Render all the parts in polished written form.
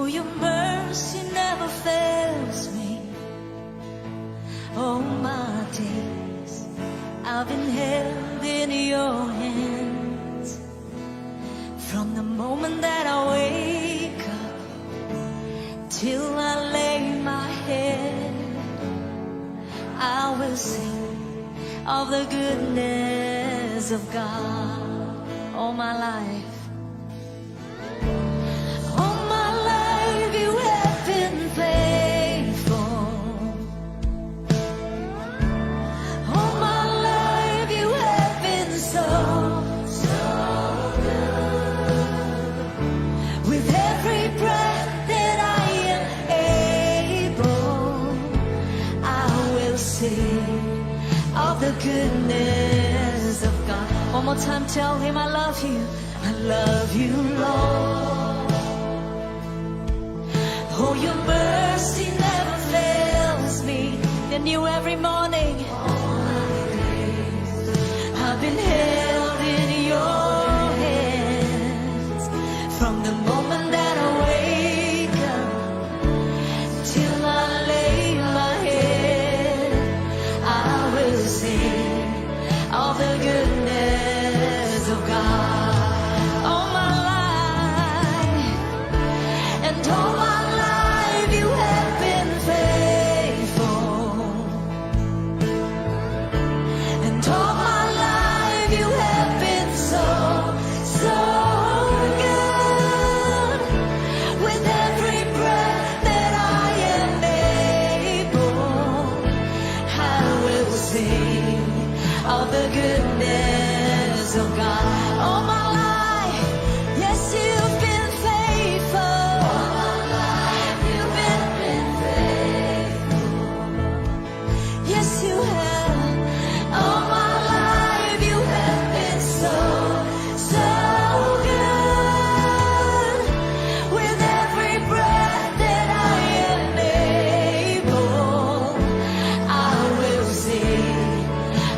your mercy never fails me. All my days I've been held in your hands. From the moment that I wake up till I lay my head, I will sing of the goodness of God all my life. All my life you have been faithful. All my life you have been so good. With every breath that I am able, I will sing of the goodness of God. One more time, tell him I love you. I love you, Lord. Oh, your mercy never fails me. They're new every morning. All my days I've been held in your hands. From the moment that I wake up till I lay my head, I will sing of the goodness of God. All my life, and all my life you have been faithful. And all my life you have been so, so good. With every breath that I am able, I will sing of the goodness of God. All my life, yes, you've been faithful. All my life, you've been faithful. Yes, you have. All my life, you have been so, so good. With every breath that I am able, I will sing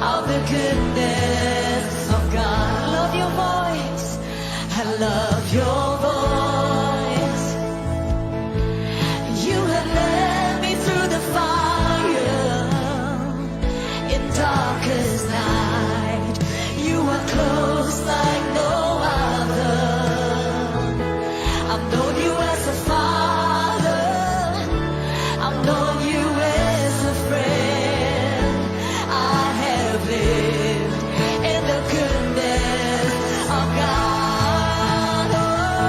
of the goodness of God. I love your voice. I love your voice. You have led me through the fire in darkest night. You are close like no other. I've known you as a father. I've known you as a friend. I have lived in the goodness of God. Oh,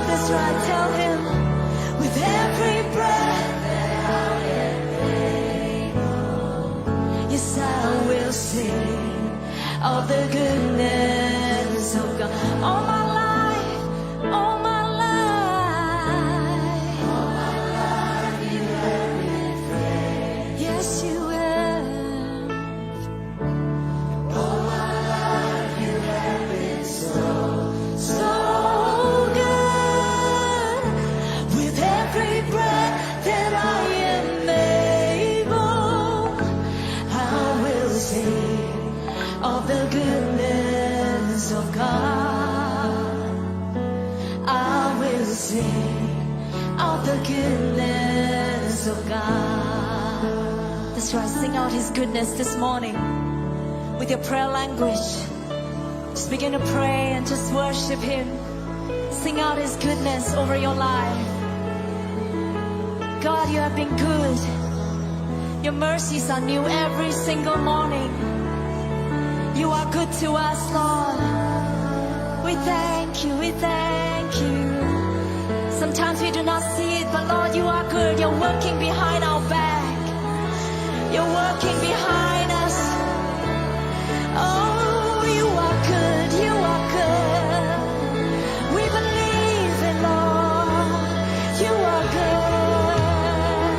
That's right, tell him. With every breath that I am able, yes, I will sing of the goodness of God. All my life, all my life, all my life you have been faithful. Yes, you have. All my life you have been so, so good. With every breath that I am able, I will sing of the goodness of God. I will sing of the goodness of God. That's right, sing out His goodness this morning with your prayer language. Just begin to pray and just worship Him. Sing out His goodness over your life. God, you have been good. Your mercies are new every single morning. You are good to us, Lord. We thank you, we thank you. Sometimes we do not see it, but Lord, you are good. You're working behind our back. You're working behind us. Oh, you are good, you are good. We believe it, Lord. You are good.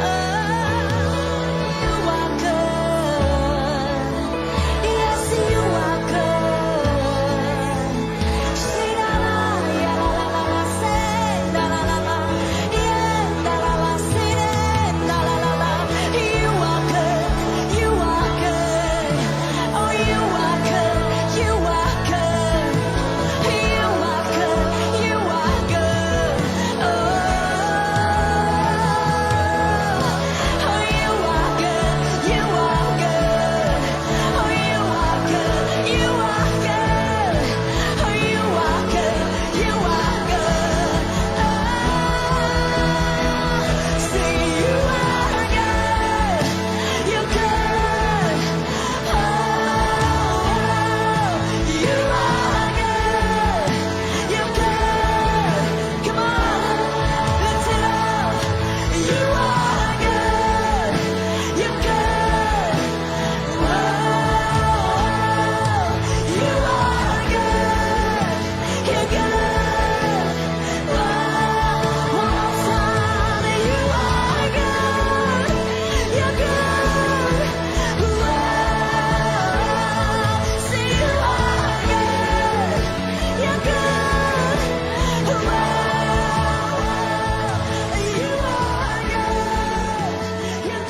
Oh, you are good. Yes, you are good. Say la la, ya la la la la, say la la la la, yeah la la la, say la la la la. You are good, you are good. Oh, you are good, you are good. You are good, you are good. Oh, oh, you are good, you are good. Oh, you are good, you are good. Oh, you are good, you are good. Say you are good, you're good. Oh, you are good, you're good. Come on, lift it up. You are good, you're good. Oh, you are good, you're good. Oh, one more time. You are good, you're good. Oh, say you are good, you're good. Oh, you are good, you're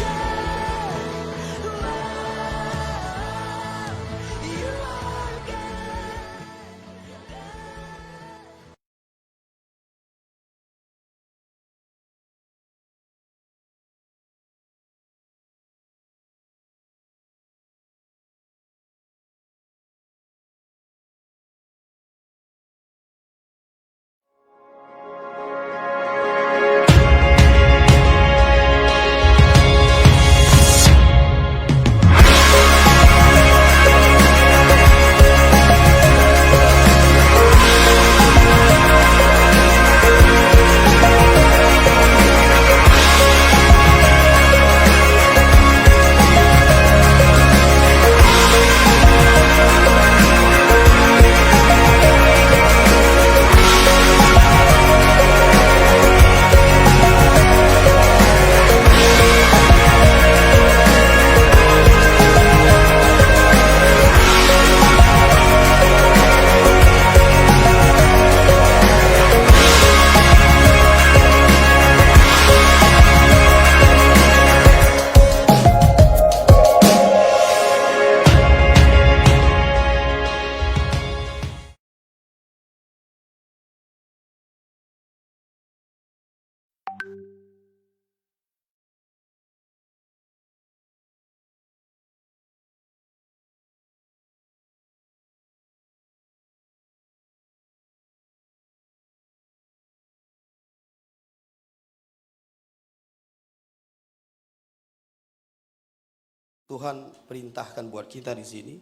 Tuhan perintahkan buat kita di sini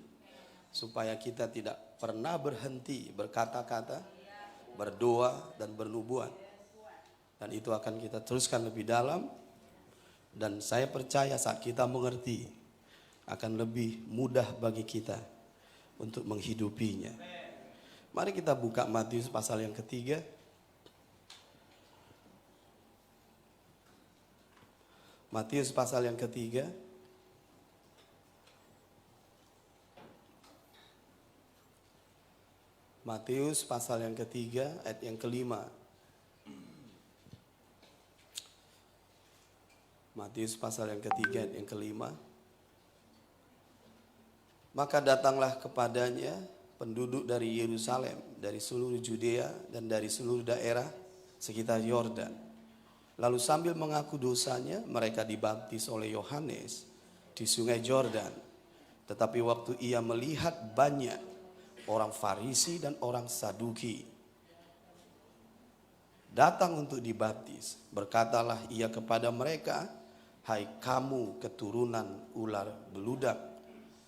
supaya kita tidak pernah berhenti berkata-kata berdoa, dan bernubuat. Dan itu akan kita teruskan lebih dalam. Dan saya percaya saat kita mengerti, akan lebih mudah bagi kita untuk menghidupinya. Mari kita buka Matius pasal yang ketiga. Matius pasal yang ketiga. Matius pasal yang ketiga, ayat yang kelima. Matius pasal yang ketiga, ayat yang kelima. Maka datanglah kepadanya penduduk dari Yerusalem, dari seluruh Judea dan dari seluruh daerah sekitar Yordan. Lalu sambil mengaku dosanya, mereka dibaptis oleh Yohanes di sungai Yordan. Tetapi waktu ia melihat banyak orang Farisi dan orang Saduki datang untuk dibaptis, berkatalah ia kepada mereka, "Hai kamu keturunan ular beludak,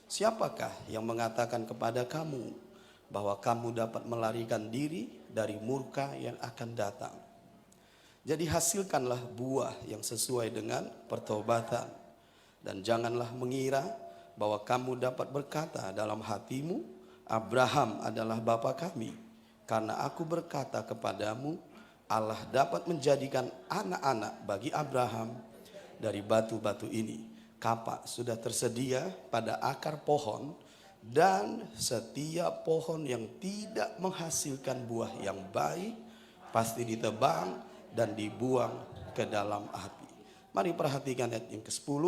siapakah yang mengatakan kepada kamu bahwa kamu dapat melarikan diri dari murka yang akan datang? Jadi hasilkanlah buah yang sesuai dengan pertobatan. Dan janganlah mengira bahwa kamu dapat berkata dalam hatimu, Abraham adalah bapa kami. Karena aku berkata kepadamu, Allah dapat menjadikan anak-anak bagi Abraham dari batu-batu ini. Kapak sudah tersedia pada akar pohon, dan setiap pohon yang tidak menghasilkan buah yang baik pasti ditebang dan dibuang ke dalam api." Mari perhatikan ayat yang ke-10.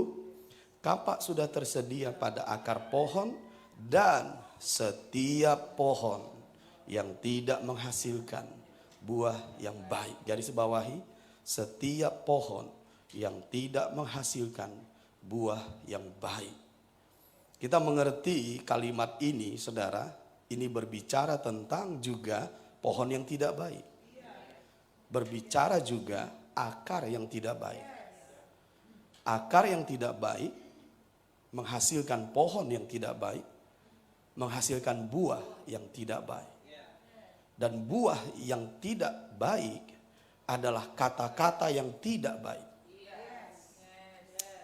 Kapak sudah tersedia pada akar pohon, dan setiap pohon yang tidak menghasilkan buah yang baik. Garis bawahi, setiap pohon yang tidak menghasilkan buah yang baik. Kita mengerti kalimat ini, saudara, ini berbicara tentang juga pohon yang tidak baik. Berbicara juga akar yang tidak baik. Akar yang tidak baik menghasilkan pohon yang tidak baik, menghasilkan buah yang tidak baik. Dan buah yang tidak baik adalah kata-kata yang tidak baik.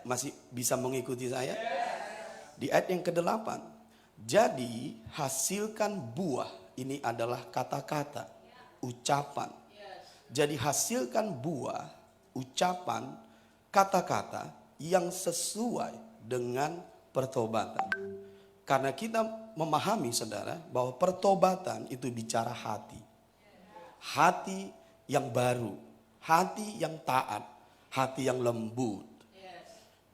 Masih bisa mengikuti saya? Di ayat yang ke-8. Jadi hasilkan buah, ini adalah kata-kata, ucapan. Jadi hasilkan buah, ucapan, kata-kata yang sesuai dengan pertobatan. Karena kita memahami, saudara, bahwa pertobatan itu bicara hati. Hati yang baru, hati yang taat, hati yang lembut.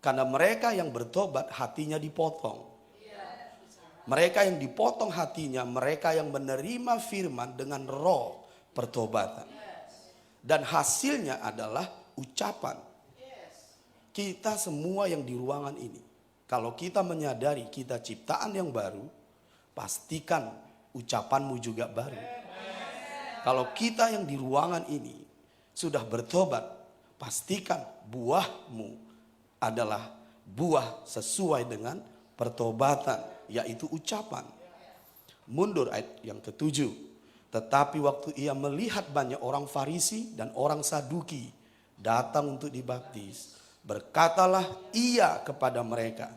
Karena mereka yang bertobat hatinya dipotong. Mereka yang dipotong hatinya, mereka yang menerima firman dengan roh pertobatan. Dan hasilnya adalah ucapan. Kita semua yang di ruangan ini, kalau kita menyadari kita ciptaan yang baru, pastikan ucapanmu juga baru. Kalau kita yang di ruangan ini sudah bertobat, pastikan buahmu adalah buah sesuai dengan pertobatan, yaitu ucapan. Mundur ayat yang ke-7. Tetapi waktu ia melihat banyak orang Farisi dan orang Saduki datang untuk dibaptis, berkatalah ia kepada mereka,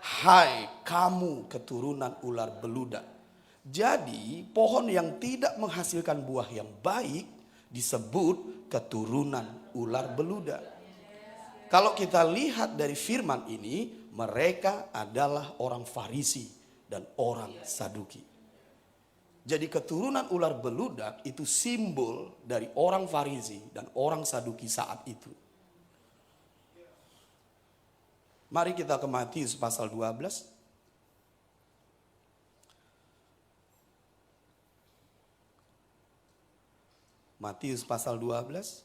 "Hai kamu keturunan ular beludak." Jadi pohon yang tidak menghasilkan buah yang baik disebut keturunan ular beludak. Kalau kita lihat dari firman ini, mereka adalah orang Farisi dan orang Saduki. Jadi keturunan ular beludak itu simbol dari orang Farisi dan orang Saduki saat itu. Mari kita ke Matius pasal 12. Matius pasal 12.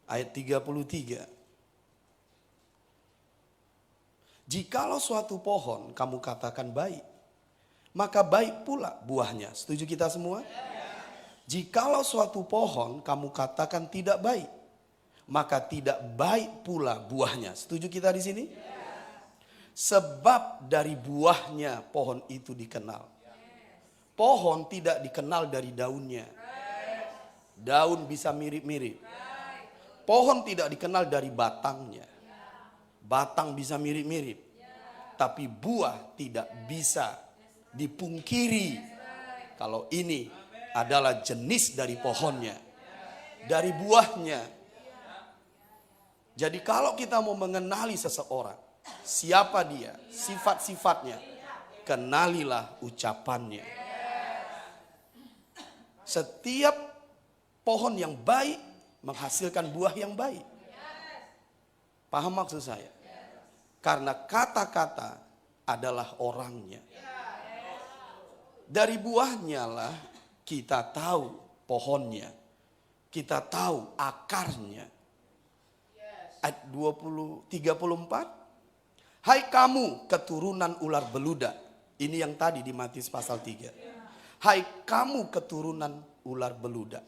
Ayat 33. Jikalau suatu pohon kamu katakan baik, maka baik pula buahnya. Setuju kita semua? Jikalau suatu pohon kamu katakan tidak baik, maka tidak baik pula buahnya. Setuju kita di sini? Sebab dari buahnya pohon itu dikenal. Pohon tidak dikenal dari daunnya. Daun bisa mirip-mirip. Pohon tidak dikenal dari batangnya. Batang bisa mirip-mirip. Tapi buah tidak bisa dipungkiri. Kalau ini adalah jenis dari pohonnya. Dari buahnya. Jadi kalau kita mau mengenali seseorang, siapa dia, sifat-sifatnya, kenalilah ucapannya. Setiap pohon yang baik menghasilkan buah yang baik. Paham maksud saya? Karena kata-kata adalah orangnya. Dari buahnya lah kita tahu pohonnya. Kita tahu akarnya. Ayat 34. Hai kamu keturunan ular beludak. Ini yang tadi di Matius pasal 3. Hai kamu keturunan ular beludak.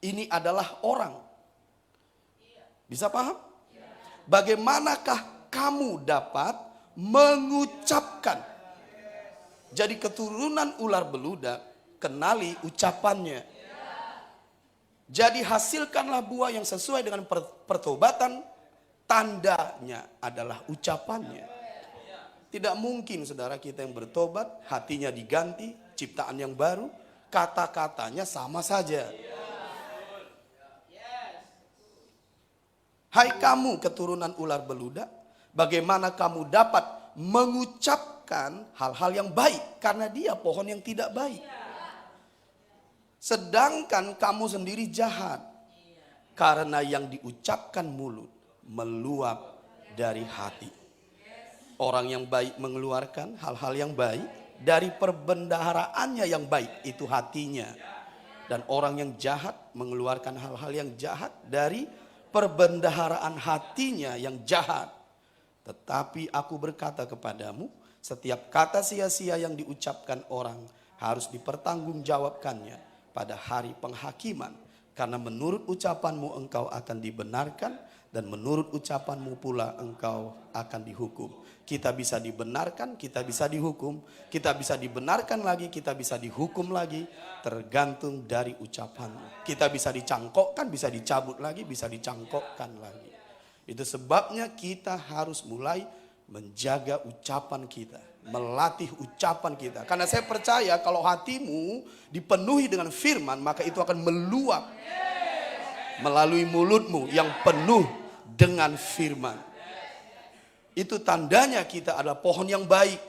Ini adalah orang. Bisa paham? Bagaimanakah kamu dapat mengucapkan? Jadi keturunan ular beludak, kenali ucapannya. Jadi hasilkanlah buah yang sesuai dengan pertobatan. Tandanya adalah ucapannya. Tidak mungkin saudara kita yang bertobat, hatinya diganti, ciptaan yang baru, kata-katanya sama saja. Hai kamu keturunan ular beludak, bagaimana kamu dapat mengucapkan hal-hal yang baik, karena dia pohon yang tidak baik. Sedangkan kamu sendiri jahat, karena yang diucapkan mulut meluap dari hati. Orang yang baik mengeluarkan hal-hal yang baik dari perbendaharaannya yang baik, itu hatinya. Dan orang yang jahat mengeluarkan hal-hal yang jahat dari perbendaharaan hatinya yang jahat. Tetapi aku berkata kepadamu, setiap kata sia-sia yang diucapkan orang harus dipertanggungjawabkannya pada hari penghakiman. Karena menurut ucapanmu engkau akan dibenarkan, dan menurut ucapanmu pula engkau akan dihukum. Kita bisa dibenarkan, kita bisa dihukum. Kita bisa dibenarkan lagi, kita bisa dihukum lagi. Tergantung dari ucapanmu. Kita bisa dicangkokkan, bisa dicabut lagi, bisa dicangkokkan lagi. Itu sebabnya kita harus mulai menjaga ucapan kita. Melatih ucapan kita. Karena saya percaya kalau hatimu dipenuhi dengan firman, maka itu akan meluap melalui mulutmu yang penuh dengan firman. Itu tandanya kita adalah pohon yang baik.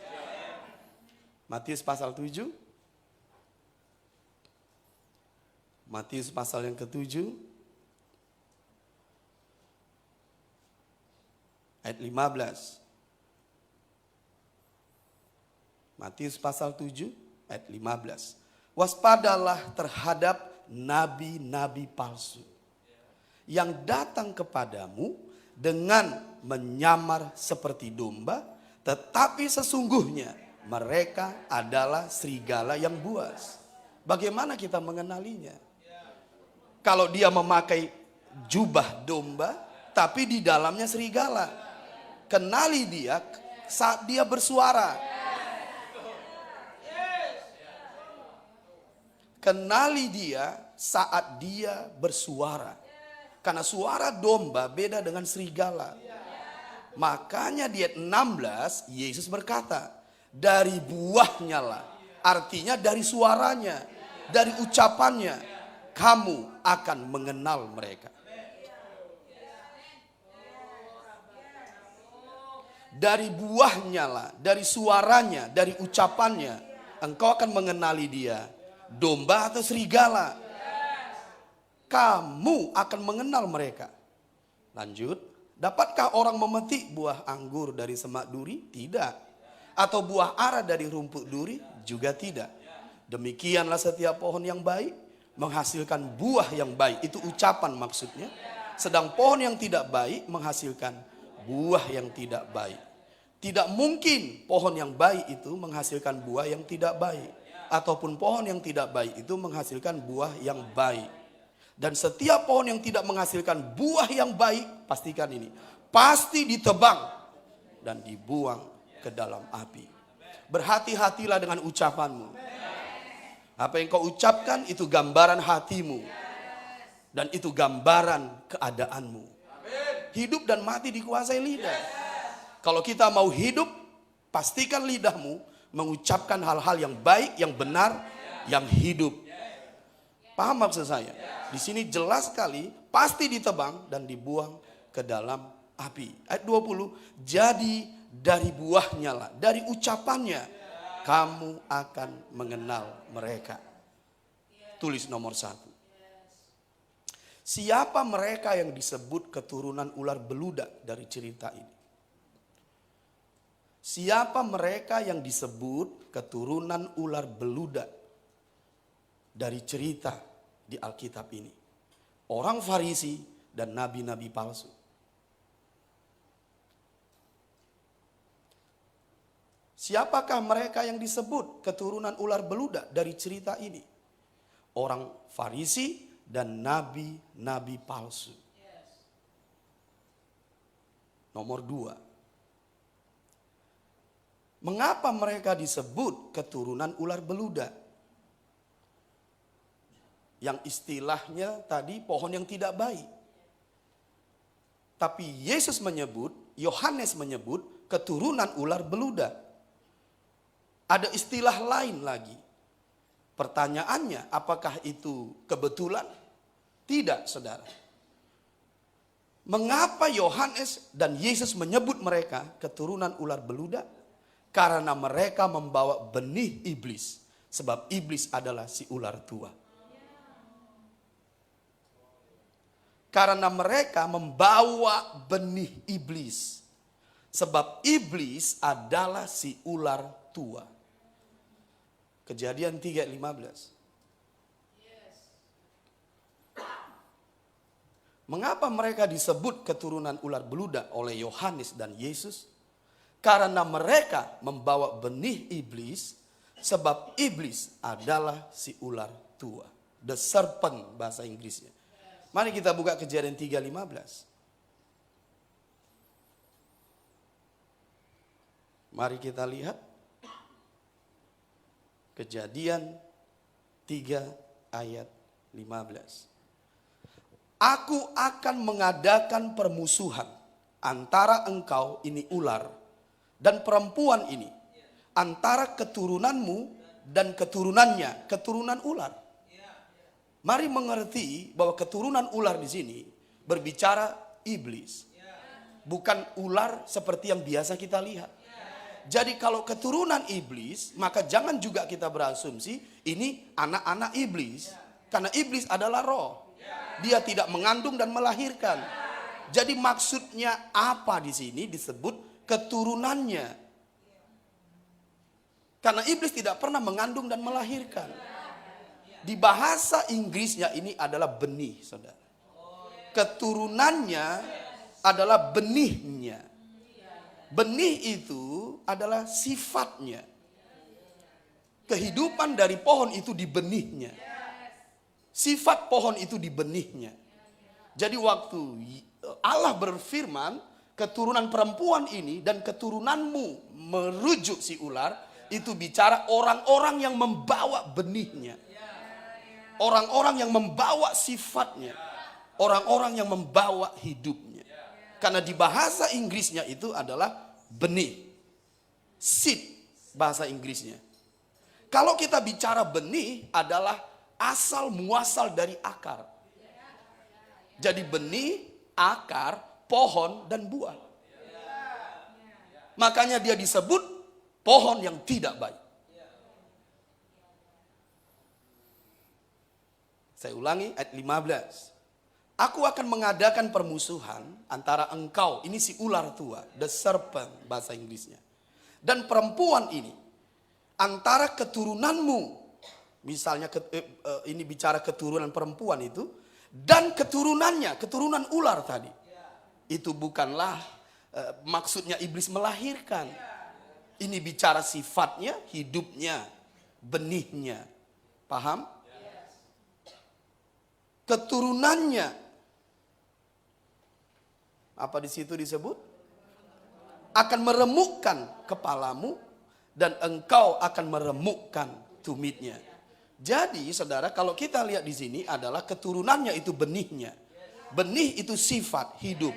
Matius pasal 7. Matius pasal yang ke-7. Ayat 15. Matius pasal 7 ayat 15. Waspadalah terhadap nabi-nabi palsu yang datang kepadamu dengan menyamar seperti domba, tetapi sesungguhnya mereka adalah serigala yang buas. Bagaimana kita mengenalinya? Kalau dia memakai jubah domba, tapi di dalamnya serigala. Kenali dia saat dia bersuara. Kenali dia saat dia bersuara. Karena suara domba beda dengan serigala. Makanya di ayat 16 Yesus berkata, dari buahnya lah. Artinya dari suaranya, dari ucapannya, kamu akan mengenal mereka. Dari buahnya lah, dari suaranya, dari ucapannya, engkau akan mengenali dia, domba atau serigala. Kamu akan mengenal mereka. Lanjut, dapatkah orang memetik buah anggur dari semak duri? Tidak. Atau buah ara dari rumput duri? Juga tidak. Demikianlah setiap pohon yang baik menghasilkan buah yang baik. Itu ucapan maksudnya. Sedang pohon yang tidak baik menghasilkan buah yang tidak baik. Tidak mungkin pohon yang baik itu menghasilkan buah yang tidak baik. Ataupun pohon yang tidak baik itu menghasilkan buah yang baik. Dan setiap pohon yang tidak menghasilkan buah yang baik, pastikan ini, pasti ditebang dan dibuang ke dalam api. Berhati-hatilah dengan ucapanmu. Apa yang kau ucapkan itu gambaran hatimu. Dan itu gambaran keadaanmu. Hidup dan mati dikuasai lidah. Kalau kita mau hidup, pastikan lidahmu mengucapkan hal-hal yang baik, yang benar, yang hidup. Paham maksud saya? Di sini jelas sekali, pasti ditebang dan dibuang ke dalam api. Ayat 20, jadi dari buahnya lah, dari ucapannya, kamu akan mengenal mereka. Tulis nomor 1. Siapa mereka yang disebut keturunan ular beludak dari cerita ini? Siapa mereka yang disebut keturunan ular beludak dari cerita di Alkitab ini? Orang Farisi dan nabi-nabi palsu. Siapakah mereka yang disebut keturunan ular beludak dari cerita ini? Orang Farisi dan nabi-nabi palsu. Nomor 2. Mengapa mereka disebut keturunan ular beludak? Yang istilahnya tadi pohon yang tidak baik. Tapi Yesus menyebut, Yohanes menyebut keturunan ular beludak. Ada istilah lain lagi. Pertanyaannya, apakah itu kebetulan? Tidak, saudara. Mengapa Yohanes dan Yesus menyebut mereka keturunan ular beludak? Karena mereka membawa benih iblis. Sebab iblis adalah si ular tua. Karena mereka membawa benih iblis. Sebab iblis adalah si ular tua. Kejadian 3:15. Mengapa mereka disebut keturunan ular beludak oleh Yohanes dan Yesus? Karena mereka membawa benih iblis. Sebab iblis adalah si ular tua. The serpent bahasa Inggrisnya. Mari kita buka Kejadian 3:15. Mari kita lihat. Kejadian 3 ayat 15. Aku akan mengadakan permusuhan antara engkau, ini ular, dan perempuan ini. Antara keturunanmu dan keturunannya, keturunan ular. Mari mengerti bahwa keturunan ular di sini berbicara iblis. Bukan ular seperti yang biasa kita lihat. Jadi kalau keturunan iblis, maka jangan juga kita berasumsi ini anak-anak iblis. Karena iblis adalah roh. Dia tidak mengandung dan melahirkan. Jadi maksudnya apa di sini disebut keturunannya? Karena iblis tidak pernah mengandung dan melahirkan. Di bahasa Inggrisnya ini adalah benih, saudara. Keturunannya adalah benihnya. Benih itu adalah sifatnya. Kehidupan dari pohon itu di benihnya. Sifat pohon itu di benihnya. Jadi waktu Allah berfirman, keturunan perempuan ini dan keturunanmu merujuk si ular, itu bicara orang-orang yang membawa benihnya. Orang-orang yang membawa sifatnya. Orang-orang yang membawa hidupnya. Karena di bahasa Inggrisnya itu adalah benih. Seed bahasa Inggrisnya. Kalau kita bicara benih adalah asal muasal dari akar. Jadi benih, akar, pohon, dan buah. Makanya dia disebut pohon yang tidak baik. Saya ulangi ayat 15. Aku akan mengadakan permusuhan antara engkau, ini si ular tua, the serpent bahasa Inggrisnya. Dan perempuan ini, antara keturunanmu, misalnya ini bicara keturunan perempuan itu, dan keturunannya, keturunan ular tadi. Itu bukanlah maksudnya iblis melahirkan. Ini bicara sifatnya, hidupnya, benihnya. Paham? Keturunannya. Apa di situ disebut? Akan meremukkan kepalamu dan engkau akan meremukkan tumitnya. Jadi saudara, kalau kita lihat di sini adalah keturunannya itu benihnya. Benih itu sifat hidup.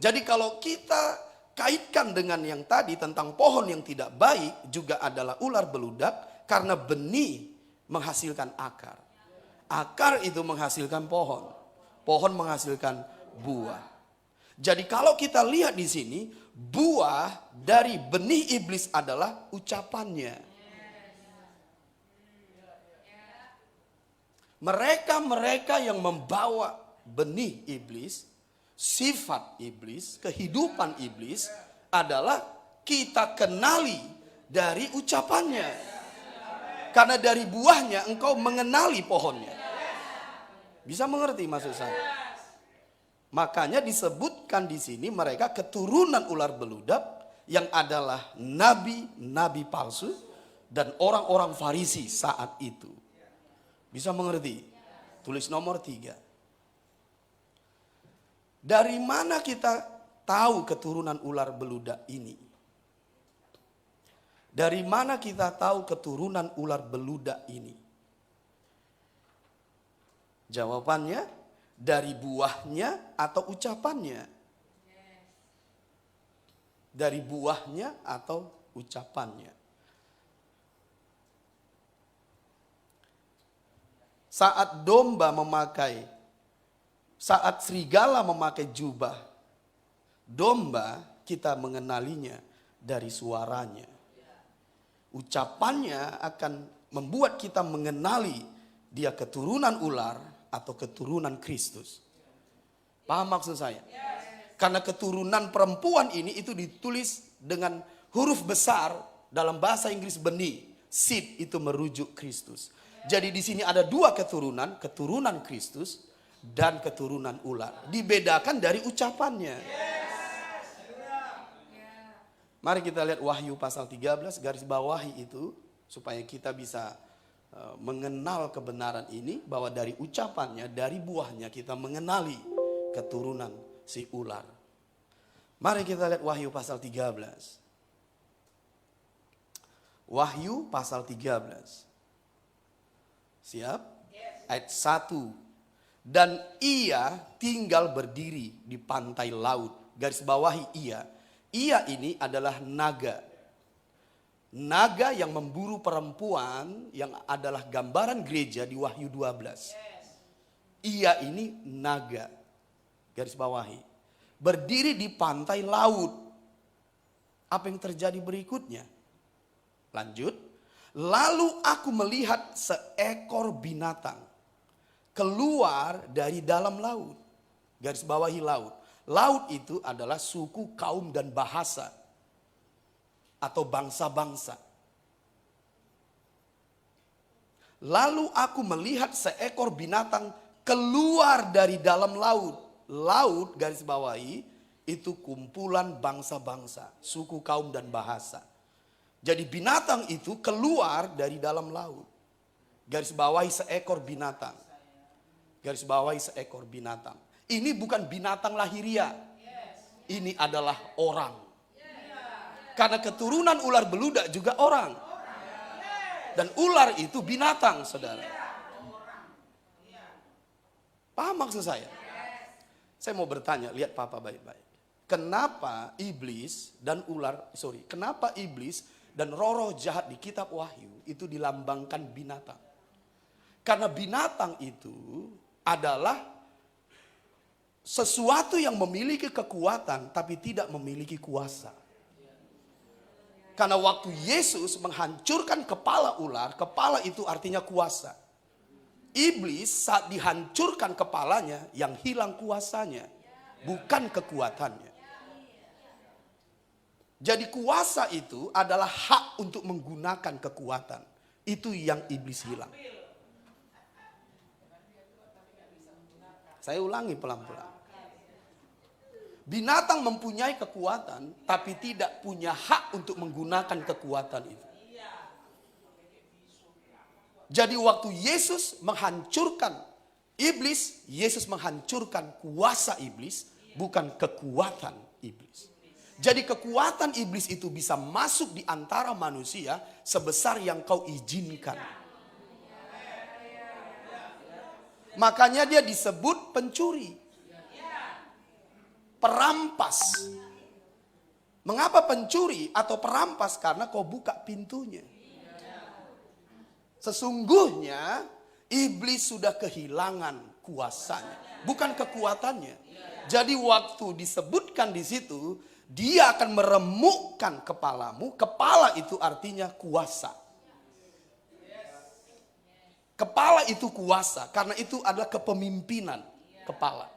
Jadi kalau kita kaitkan dengan yang tadi tentang pohon yang tidak baik juga adalah ular beludak, karena benih menghasilkan akar. Akar itu menghasilkan pohon. Pohon menghasilkan buah. Jadi kalau kita lihat di sini, buah dari benih iblis adalah ucapannya. Mereka-mereka yang membawa benih iblis, sifat iblis, kehidupan iblis adalah kita kenali dari ucapannya. Karena dari buahnya engkau mengenali pohonnya. Bisa mengerti maksud saya? Makanya disebutkan di sini mereka keturunan ular beludak yang adalah nabi-nabi palsu dan orang-orang Farisi saat itu. Bisa mengerti? Tulis nomor 3. Dari mana kita tahu keturunan ular beludak ini? Dari mana kita tahu keturunan ular beludak ini? Jawabannya dari buahnya atau ucapannya. Dari buahnya atau ucapannya. Saat serigala memakai jubah domba, kita mengenalinya dari suaranya. Ucapannya akan membuat kita mengenali dia keturunan ular atau keturunan Kristus. Paham maksud saya? Karena keturunan perempuan ini itu ditulis dengan huruf besar dalam bahasa Inggris benih. Seed itu merujuk Kristus. Jadi di sini ada 2 keturunan, keturunan Kristus dan keturunan ular. Dibedakan dari ucapannya. Mari kita lihat Wahyu pasal 13, garis bawahi itu supaya kita bisa mengenal kebenaran ini, bahwa dari ucapannya, dari buahnya kita mengenali keturunan si ular. Mari kita lihat Wahyu pasal 13. Wahyu pasal 13. Siap? Ayat 1. Dan ia tinggal berdiri di pantai laut. Garis bawahi ia. Ia ini adalah naga. Naga yang memburu perempuan yang adalah gambaran gereja di Wahyu 12. Ia ini naga. Garis bawahi. Berdiri di pantai laut. Apa yang terjadi berikutnya? Lanjut. Lalu aku melihat seekor binatang keluar dari dalam laut. Garis bawahi laut. Laut itu adalah suku, kaum, dan bahasa. Atau bangsa-bangsa. Lalu aku melihat seekor binatang keluar dari dalam laut. Laut, garis bawahi, itu kumpulan bangsa-bangsa, suku, kaum, dan bahasa. Jadi binatang itu keluar dari dalam laut. Garis bawahi seekor binatang. Garis bawahi seekor binatang. Ini bukan binatang lahiria. Ini adalah orang. Karena keturunan ular beludak juga orang. Dan ular itu binatang, saudara. Paham maksud saya? Saya mau bertanya, lihat Papa baik-baik. Kenapa iblis dan roh-roh jahat di kitab Wahyu itu dilambangkan binatang? Karena binatang itu adalah sesuatu yang memiliki kekuatan tapi tidak memiliki kuasa. Karena waktu Yesus menghancurkan kepala ular, kepala itu artinya kuasa. Iblis saat dihancurkan kepalanya, yang hilang kuasanya, bukan kekuatannya. Jadi kuasa itu adalah hak untuk menggunakan kekuatan. Itu yang iblis hilang. Saya ulangi pelan-pelan. Binatang mempunyai kekuatan, tapi tidak punya hak untuk menggunakan kekuatan itu. Jadi waktu Yesus menghancurkan iblis, Yesus menghancurkan kuasa iblis, bukan kekuatan iblis. Jadi kekuatan iblis itu bisa masuk di antara manusia sebesar yang kau izinkan. Makanya dia disebut pencuri. Perampas. Mengapa pencuri atau perampas? Karena kau buka pintunya. Sesungguhnya iblis sudah kehilangan kuasanya, bukan kekuatannya. Jadi waktu disebutkan di situ, dia akan meremukkan kepalamu. Kepala itu artinya kuasa. Kepala itu kuasa, karena itu adalah kepemimpinan kepala.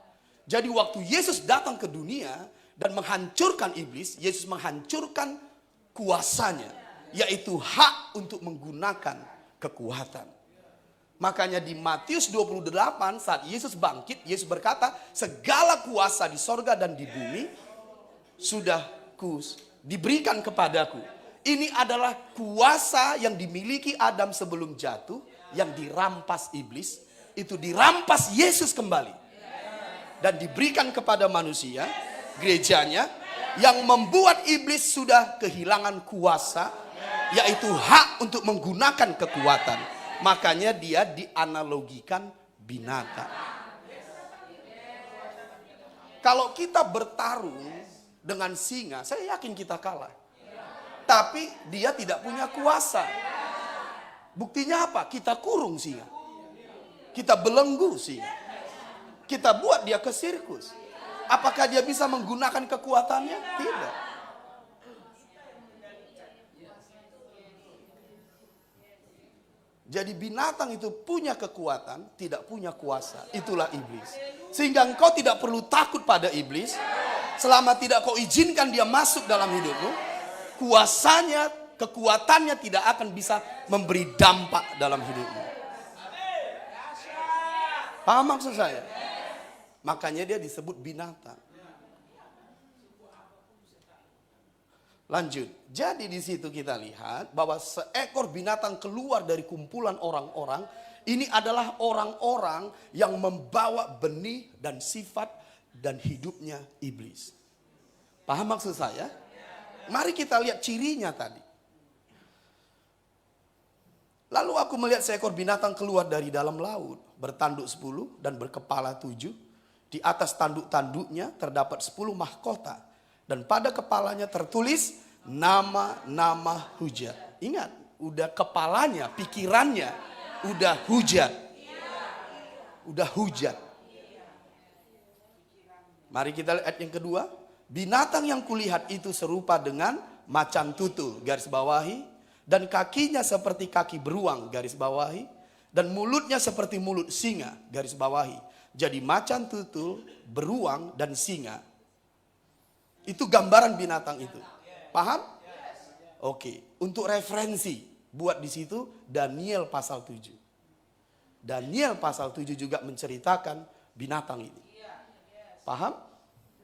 Jadi waktu Yesus datang ke dunia dan menghancurkan iblis, Yesus menghancurkan kuasanya, yaitu hak untuk menggunakan kekuatan. Makanya di Matius 28 saat Yesus bangkit, Yesus berkata, segala kuasa di sorga dan di bumi sudah diberikan kepadaku. Ini adalah kuasa yang dimiliki Adam sebelum jatuh, yang dirampas iblis, itu dirampas Yesus kembali. Dan diberikan kepada manusia, gerejanya, yang membuat iblis sudah kehilangan kuasa, yaitu hak untuk menggunakan kekuatan. Makanya dia dianalogikan binatang. Kalau kita bertarung dengan singa, saya yakin kita kalah. Tapi dia tidak punya kuasa. Buktinya apa? Kita kurung singa. Kita belenggu singa. Kita buat dia ke sirkus. Apakah dia bisa menggunakan kekuatannya? Tidak. Jadi binatang itu punya kekuatan, tidak punya kuasa. Itulah iblis. Sehingga engkau tidak perlu takut pada iblis. Selama tidak kau izinkan dia masuk dalam hidupmu, kuasanya, kekuatannya tidak akan bisa memberi dampak dalam hidupmu. Paham maksud saya? Makanya dia disebut binatang. Lanjut. Jadi di situ kita lihat bahwa seekor binatang keluar dari kumpulan orang-orang. Ini adalah orang-orang yang membawa benih dan sifat dan hidupnya iblis. Paham maksud saya? Mari kita lihat cirinya tadi. Lalu aku melihat seekor binatang keluar dari dalam laut, bertanduk 10 dan berkepala 7. Di atas tanduk-tanduknya terdapat 10 mahkota. Dan pada kepalanya tertulis nama-nama hujat. Ingat, udah kepalanya, pikirannya, udah hujat. Udah hujat. Mari kita lihat yang kedua. Binatang yang kulihat itu serupa dengan macan tutul, garis bawahi. Dan kakinya seperti kaki beruang, garis bawahi. Dan mulutnya seperti mulut singa, garis bawahi. Jadi macan tutul, beruang, dan singa. Itu gambaran binatang itu. Paham? Oke. Untuk referensi, buat di situ Daniel pasal 7. Daniel pasal 7 juga menceritakan binatang ini. Paham?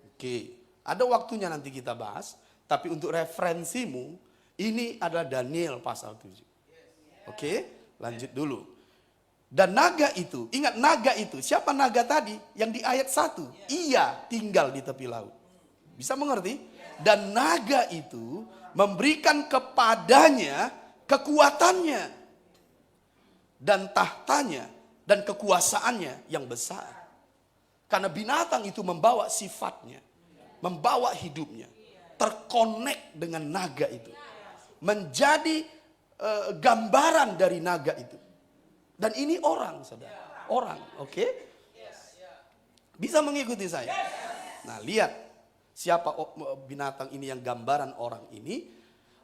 Oke. Ada waktunya nanti kita bahas. Tapi untuk referensimu, ini adalah Daniel pasal 7. Oke, lanjut dulu. Dan naga itu, ingat naga itu. Siapa naga tadi? Yang di ayat 1. Ia tinggal di tepi laut. Bisa mengerti? Dan naga itu memberikan kepadanya kekuatannya. Dan tahtanya dan kekuasaannya yang besar. Karena binatang itu membawa sifatnya. Membawa hidupnya. Terkonek dengan naga itu. Menjadi gambaran dari naga itu. Dan ini orang, saudara. Orang, oke? Bisa mengikuti saya? Nah, lihat. Siapa binatang ini yang gambaran orang ini?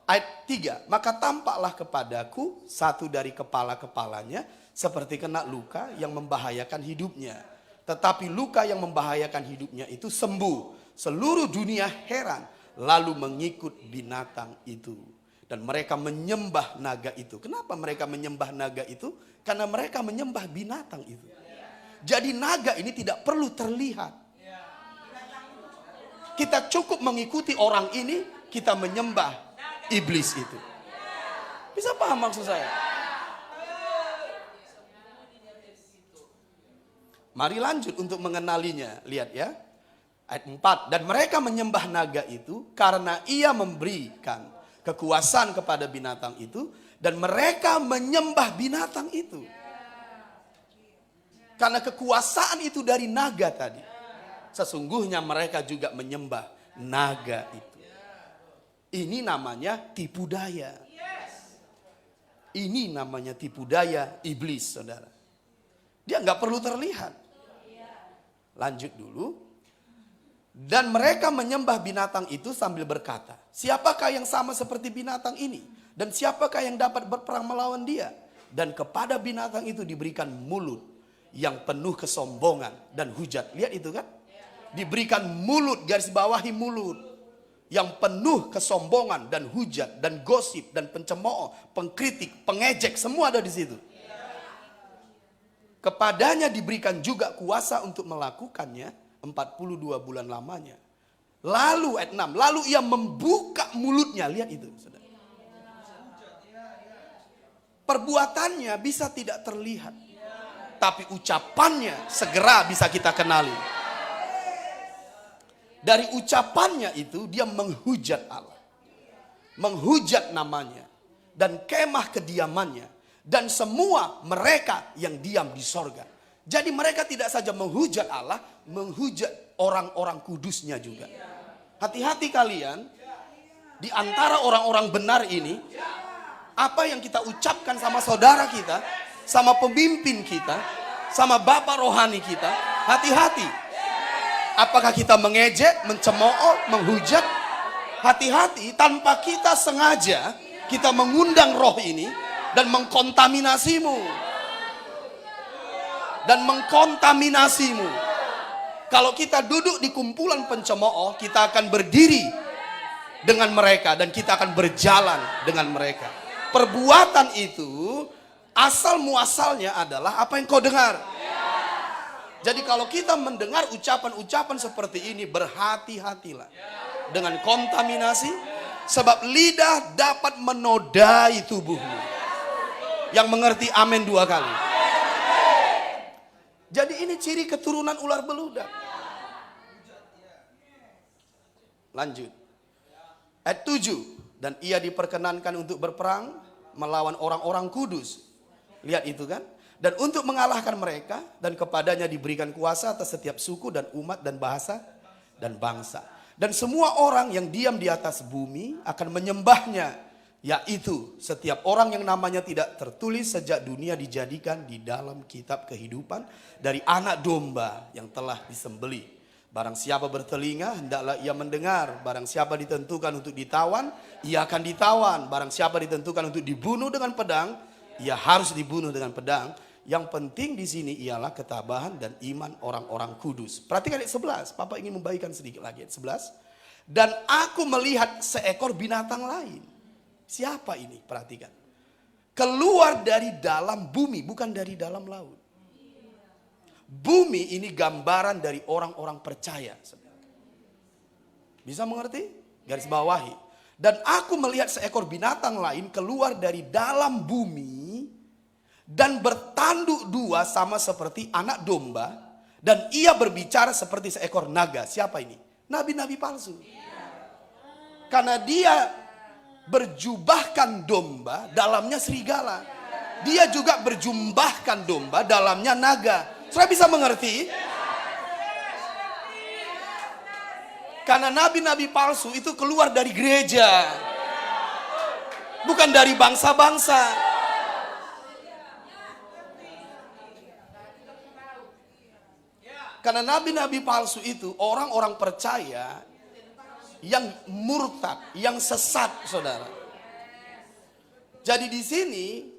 Ayat 3. Maka tampaklah kepadaku satu dari kepala-kepalanya seperti kena luka yang membahayakan hidupnya. Tetapi luka yang membahayakan hidupnya itu sembuh. Seluruh dunia heran lalu mengikut binatang itu. Dan mereka menyembah naga itu. Kenapa mereka menyembah naga itu? Karena mereka menyembah binatang itu. Jadi naga ini tidak perlu terlihat. Kita cukup mengikuti orang ini, kita menyembah iblis itu. Bisa paham maksud saya? Mari lanjut untuk mengenalinya. Lihat ya. Ayat 4. Dan mereka menyembah naga itu karena ia memberikan kekuasaan kepada binatang itu. Dan mereka menyembah binatang itu. Karena kekuasaan itu dari naga tadi. Sesungguhnya mereka juga menyembah naga itu. Ini namanya tipu daya. Ini namanya tipu daya iblis, saudara. Dia nggak perlu terlihat. Lanjut dulu. Dan mereka menyembah binatang itu sambil berkata, siapakah yang sama seperti binatang ini? Dan siapakah yang dapat berperang melawan dia? Dan kepada binatang itu diberikan mulut yang penuh kesombongan dan hujat. Lihat itu kan? Diberikan mulut, garis bawahi mulut. Yang penuh kesombongan dan hujat dan gosip dan pencemooh, pengkritik, pengejek, semua ada di situ. Kepadanya diberikan juga kuasa untuk melakukannya 42 bulan lamanya. Lalu ayat 6, lalu ia membuka mulutnya. Lihat itu, saudara. Perbuatannya bisa tidak terlihat, tapi ucapannya segera bisa kita kenali. Dari ucapannya itu dia menghujat Allah, menghujat namanya, dan kemah kediamannya, dan semua mereka yang diam di sorga. Jadi mereka tidak saja menghujat Allah, menghujat orang-orang kudusnya juga. Hati-hati kalian, di antara orang-orang benar ini, apa yang kita ucapkan sama saudara kita, sama pemimpin kita, sama bapak rohani kita, hati-hati. Apakah kita mengejek, mencemooh, menghujat? Hati-hati, tanpa kita sengaja, kita mengundang roh ini dan mengkontaminasimu. Dan mengkontaminasimu. Kalau kita duduk di kumpulan pencemooh, kita akan berdiri dengan mereka dan kita akan berjalan dengan mereka. Perbuatan itu asal muasalnya adalah apa yang kau dengar. Jadi kalau kita mendengar ucapan-ucapan seperti ini, berhati-hatilah dengan kontaminasi, sebab lidah dapat menodai tubuhmu. Yang mengerti amin 2 kali. Jadi ini ciri keturunan ular beludak. Lanjut. Ayat 7. Dan ia diperkenankan untuk berperang melawan orang-orang kudus. Lihat itu kan. Dan untuk mengalahkan mereka, dan kepadanya diberikan kuasa atas setiap suku dan umat dan bahasa dan bangsa. Dan semua orang yang diam di atas bumi akan menyembahnya. Yaitu setiap orang yang namanya tidak tertulis sejak dunia dijadikan di dalam kitab kehidupan dari anak domba yang telah disembelih. Barang siapa bertelinga, hendaklah ia mendengar. Barang siapa ditentukan untuk ditawan, ia akan ditawan. Barang siapa ditentukan untuk dibunuh dengan pedang, ia harus dibunuh dengan pedang. Yang penting di sini ialah ketabahan dan iman orang-orang kudus. Perhatikan ayat 11. Papa ingin membagikan sedikit lagi ayat 11. Dan aku melihat seekor binatang lain. Siapa ini? Perhatikan. Keluar dari dalam bumi, bukan dari dalam laut. Bumi ini gambaran dari orang-orang percaya. Bisa mengerti? Garis bawahi. Dan aku melihat seekor binatang lain keluar dari dalam bumi dan bertanduk 2 sama seperti anak domba, dan ia berbicara seperti seekor naga. Siapa ini? Nabi-nabi palsu. Karena dia berjubahkan domba, dalamnya serigala. Dia juga berjubahkan domba, dalamnya naga. Saudara bisa mengerti? Karena nabi-nabi palsu itu keluar dari gereja, bukan dari bangsa-bangsa. Karena nabi-nabi palsu itu orang-orang percaya yang murtad, yang sesat, saudara. Jadi di sini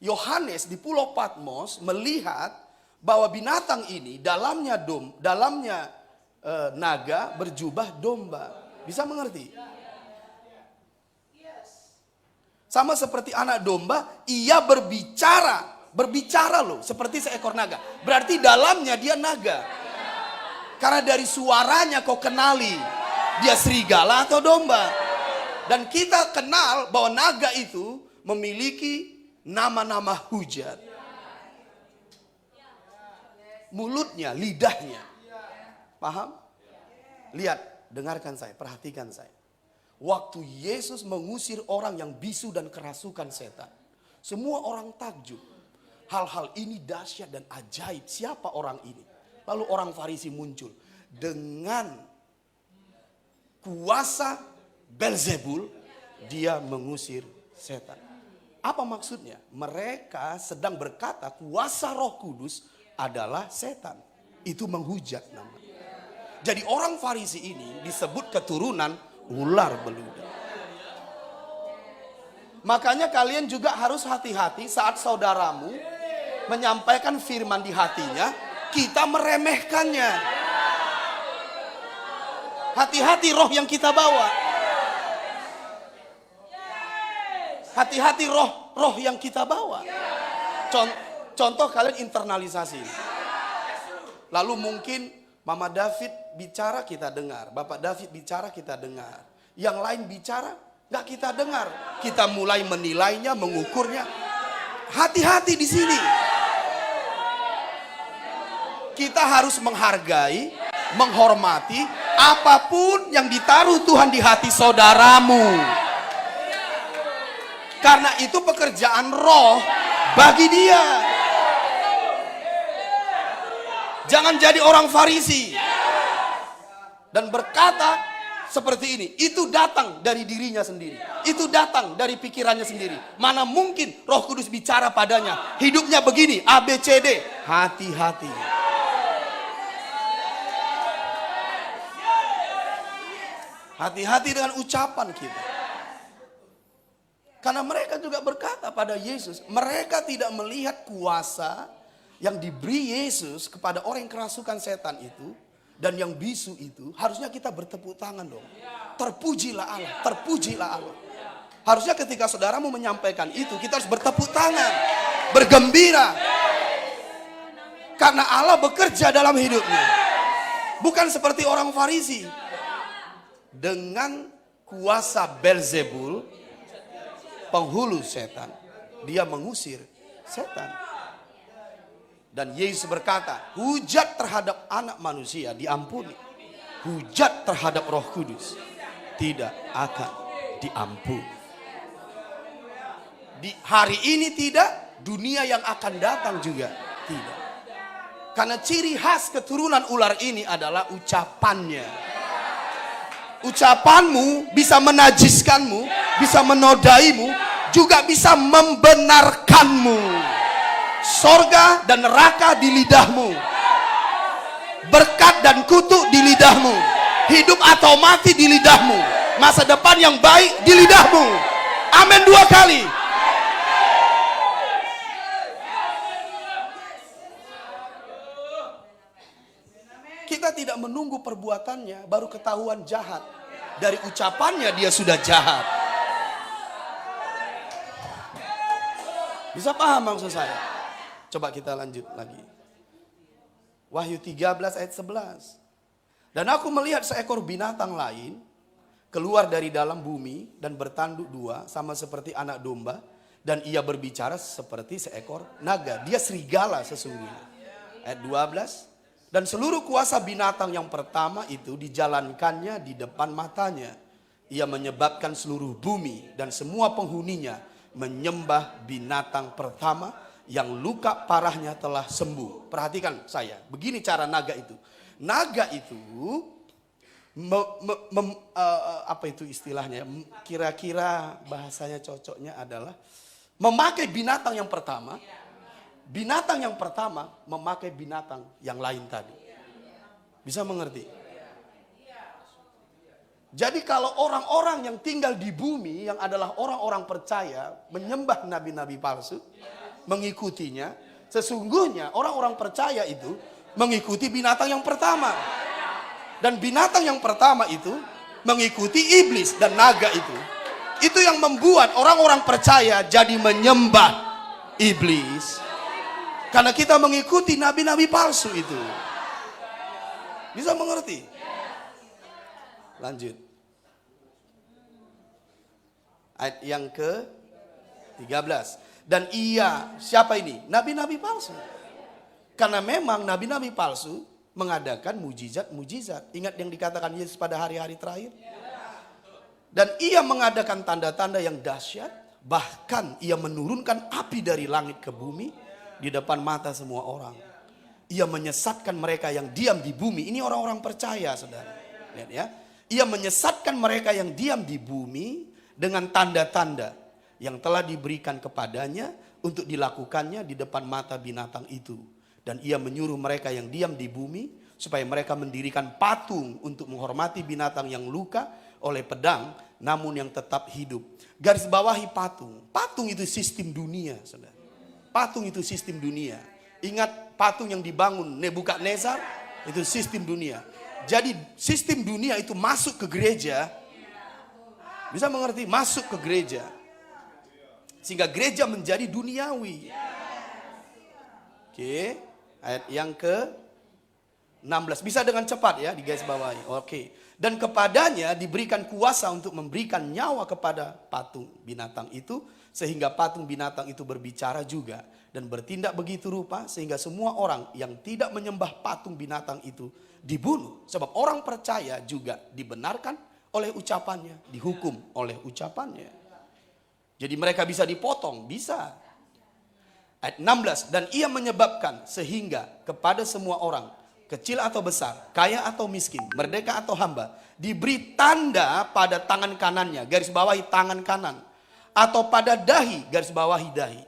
Yohanes di Pulau Patmos melihat bahwa binatang ini dalamnya naga berjubah domba. Bisa mengerti? Sama seperti anak domba, ia berbicara loh seperti seekor naga. Berarti dalamnya dia naga. Karena dari suaranya kau kenali dia serigala atau domba. Dan kita kenal bahwa naga itu memiliki nama-nama hujat. Mulutnya, lidahnya. Paham? Lihat, dengarkan saya, perhatikan saya. Waktu Yesus mengusir orang yang bisu dan kerasukan setan, semua orang takjub. hal-hal ini dahsyat dan ajaib. Siapa orang ini? Lalu orang Farisi muncul dengan kuasa Belzebul, dia mengusir setan. Apa maksudnya? Mereka sedang berkata kuasa Roh Kudus adalah setan. Itu menghujat namanya. Jadi orang Farisi ini disebut keturunan ular beludak. Makanya kalian juga harus hati-hati saat saudaramu menyampaikan firman di hatinya, kita meremehkannya. Hati-hati roh yang kita bawa. Hati-hati roh yang kita bawa. Contoh kalian internalisasi. Lalu mungkin Mama David bicara kita dengar, Bapak David bicara kita dengar. Yang lain bicara nggak kita dengar. Kita mulai menilainya, mengukurnya. Hati-hati di sini. Kita harus menghargai, menghormati apapun yang ditaruh Tuhan di hati saudaramu. Karena itu pekerjaan roh bagi dia. Jangan jadi orang Farisi dan berkata seperti ini. Itu datang dari dirinya sendiri. Itu datang dari pikirannya sendiri. Mana mungkin Roh Kudus bicara padanya. Hidupnya begini, A, B, C, D. Hati-hati. Hati-hati dengan ucapan kita. Karena mereka juga berkata pada Yesus, mereka tidak melihat kuasa yang diberi Yesus kepada orang yang kerasukan setan itu dan yang bisu itu. Harusnya kita bertepuk tangan dong. Terpujilah Allah, terpujilah Allah. Harusnya ketika saudaramu menyampaikan itu, kita harus bertepuk tangan, bergembira. Karena Allah bekerja dalam hidupnya. Bukan seperti orang Farisi. Dengan kuasa Belzebul, penghulu setan, dia mengusir setan. Dan Yesus berkata, hujat terhadap anak manusia diampuni. Hujat terhadap Roh Kudus tidak akan diampuni. Di hari ini tidak, dunia yang akan datang juga tidak. Karena ciri khas keturunan ular ini adalah ucapannya. Ucapanmu bisa menajiskanmu, bisa menodaimu, juga bisa membenarkanmu. Sorga dan neraka di lidahmu. Berkat dan kutuk di lidahmu. Hidup atau mati di lidahmu. Masa depan yang baik di lidahmu. Amin 2 kali. Kita tidak menunggu perbuatannya baru ketahuan jahat. Dari ucapannya dia sudah jahat. Bisa paham maksud saya? Coba kita lanjut lagi. Wahyu 13 ayat 11. Dan aku melihat seekor binatang lain keluar dari dalam bumi dan bertanduk 2 sama seperti anak domba. Dan ia berbicara seperti seekor naga. Dia serigala sesungguhnya. Ayat 12. Dan seluruh kuasa binatang yang pertama itu dijalankannya di depan matanya. Ia menyebabkan seluruh bumi dan semua penghuninya menyembah binatang pertama yang luka parahnya telah sembuh. Perhatikan saya, begini cara naga itu. Naga itu, apa itu istilahnya? Kira-kira bahasanya cocoknya adalah memakai binatang yang pertama. Binatang yang pertama memakai binatang yang lain tadi. Bisa mengerti? Jadi kalau orang-orang yang tinggal di bumi yang adalah orang-orang percaya menyembah nabi-nabi palsu, mengikutinya, sesungguhnya orang-orang percaya itu mengikuti binatang yang pertama. Dan binatang yang pertama itu mengikuti iblis dan naga itu. Itu yang membuat orang-orang percaya jadi menyembah iblis. Karena kita mengikuti nabi-nabi palsu itu. Bisa mengerti? Lanjut. Ayat yang ke-13. Dan ia, siapa ini? Nabi-nabi palsu. Karena memang nabi-nabi palsu mengadakan mujizat-mujizat. Ingat yang dikatakan Yesus pada hari-hari terakhir? Dan ia mengadakan tanda-tanda yang dahsyat. Bahkan ia menurunkan api dari langit ke bumi. di depan mata semua orang. Ia menyesatkan mereka yang diam di bumi. Ini orang-orang percaya, saudara. Lihat ya. Ia menyesatkan mereka yang diam di bumi dengan tanda-tanda yang telah diberikan kepadanya untuk dilakukannya di depan mata binatang itu. Dan ia menyuruh mereka yang diam di bumi supaya mereka mendirikan patung untuk menghormati binatang yang luka oleh pedang namun yang tetap hidup. Garis bawahi patung. Patung itu sistem dunia, saudara. Patung itu sistem dunia. Ingat patung yang dibangun Nebukadnezar itu sistem dunia. Jadi sistem dunia itu masuk ke gereja. Bisa mengerti? Masuk ke gereja. Sehingga gereja menjadi duniawi. Oke. Ayat yang ke-16. Bisa dengan cepat ya, di garis bawahi. Oke. Dan kepadanya diberikan kuasa untuk memberikan nyawa kepada patung binatang itu. Sehingga patung binatang itu berbicara juga. Dan bertindak begitu rupa sehingga semua orang yang tidak menyembah patung binatang itu dibunuh. Sebab orang percaya juga dibenarkan oleh ucapannya. Dihukum oleh ucapannya. Jadi mereka bisa dipotong, bisa. Ayat 16, dan ia menyebabkan sehingga kepada semua orang, kecil atau besar, kaya atau miskin, merdeka atau hamba, diberi tanda pada tangan kanannya, garis bawahi tangan kanan, atau pada dahi, garis bawahi dahi.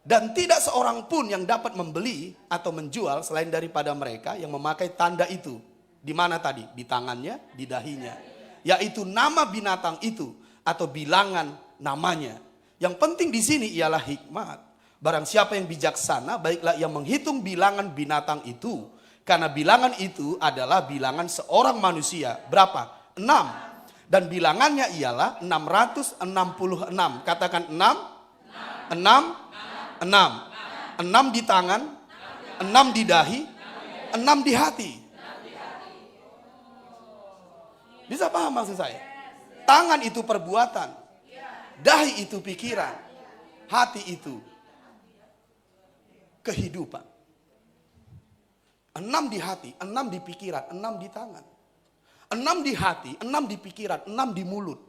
Dan tidak seorang pun yang dapat membeli atau menjual selain daripada mereka yang memakai tanda itu. Di mana tadi? Di tangannya, di dahinya. Yaitu nama binatang itu atau bilangan namanya. Yang penting di sini ialah hikmat. Barang siapa yang bijaksana, baiklah ia menghitung bilangan binatang itu. Karena bilangan itu adalah bilangan seorang manusia. Berapa? 6. Dan bilangannya ialah 666. Katakan 6. 6. 6 di tangan, 6 di dahi, 6 di hati. Bisa paham maksud saya? Tangan itu perbuatan, dahi itu pikiran, hati itu kehidupan. 6 di hati, 6 di pikiran, 6 di tangan. 6 di hati, 6 di pikiran, 6 di mulut.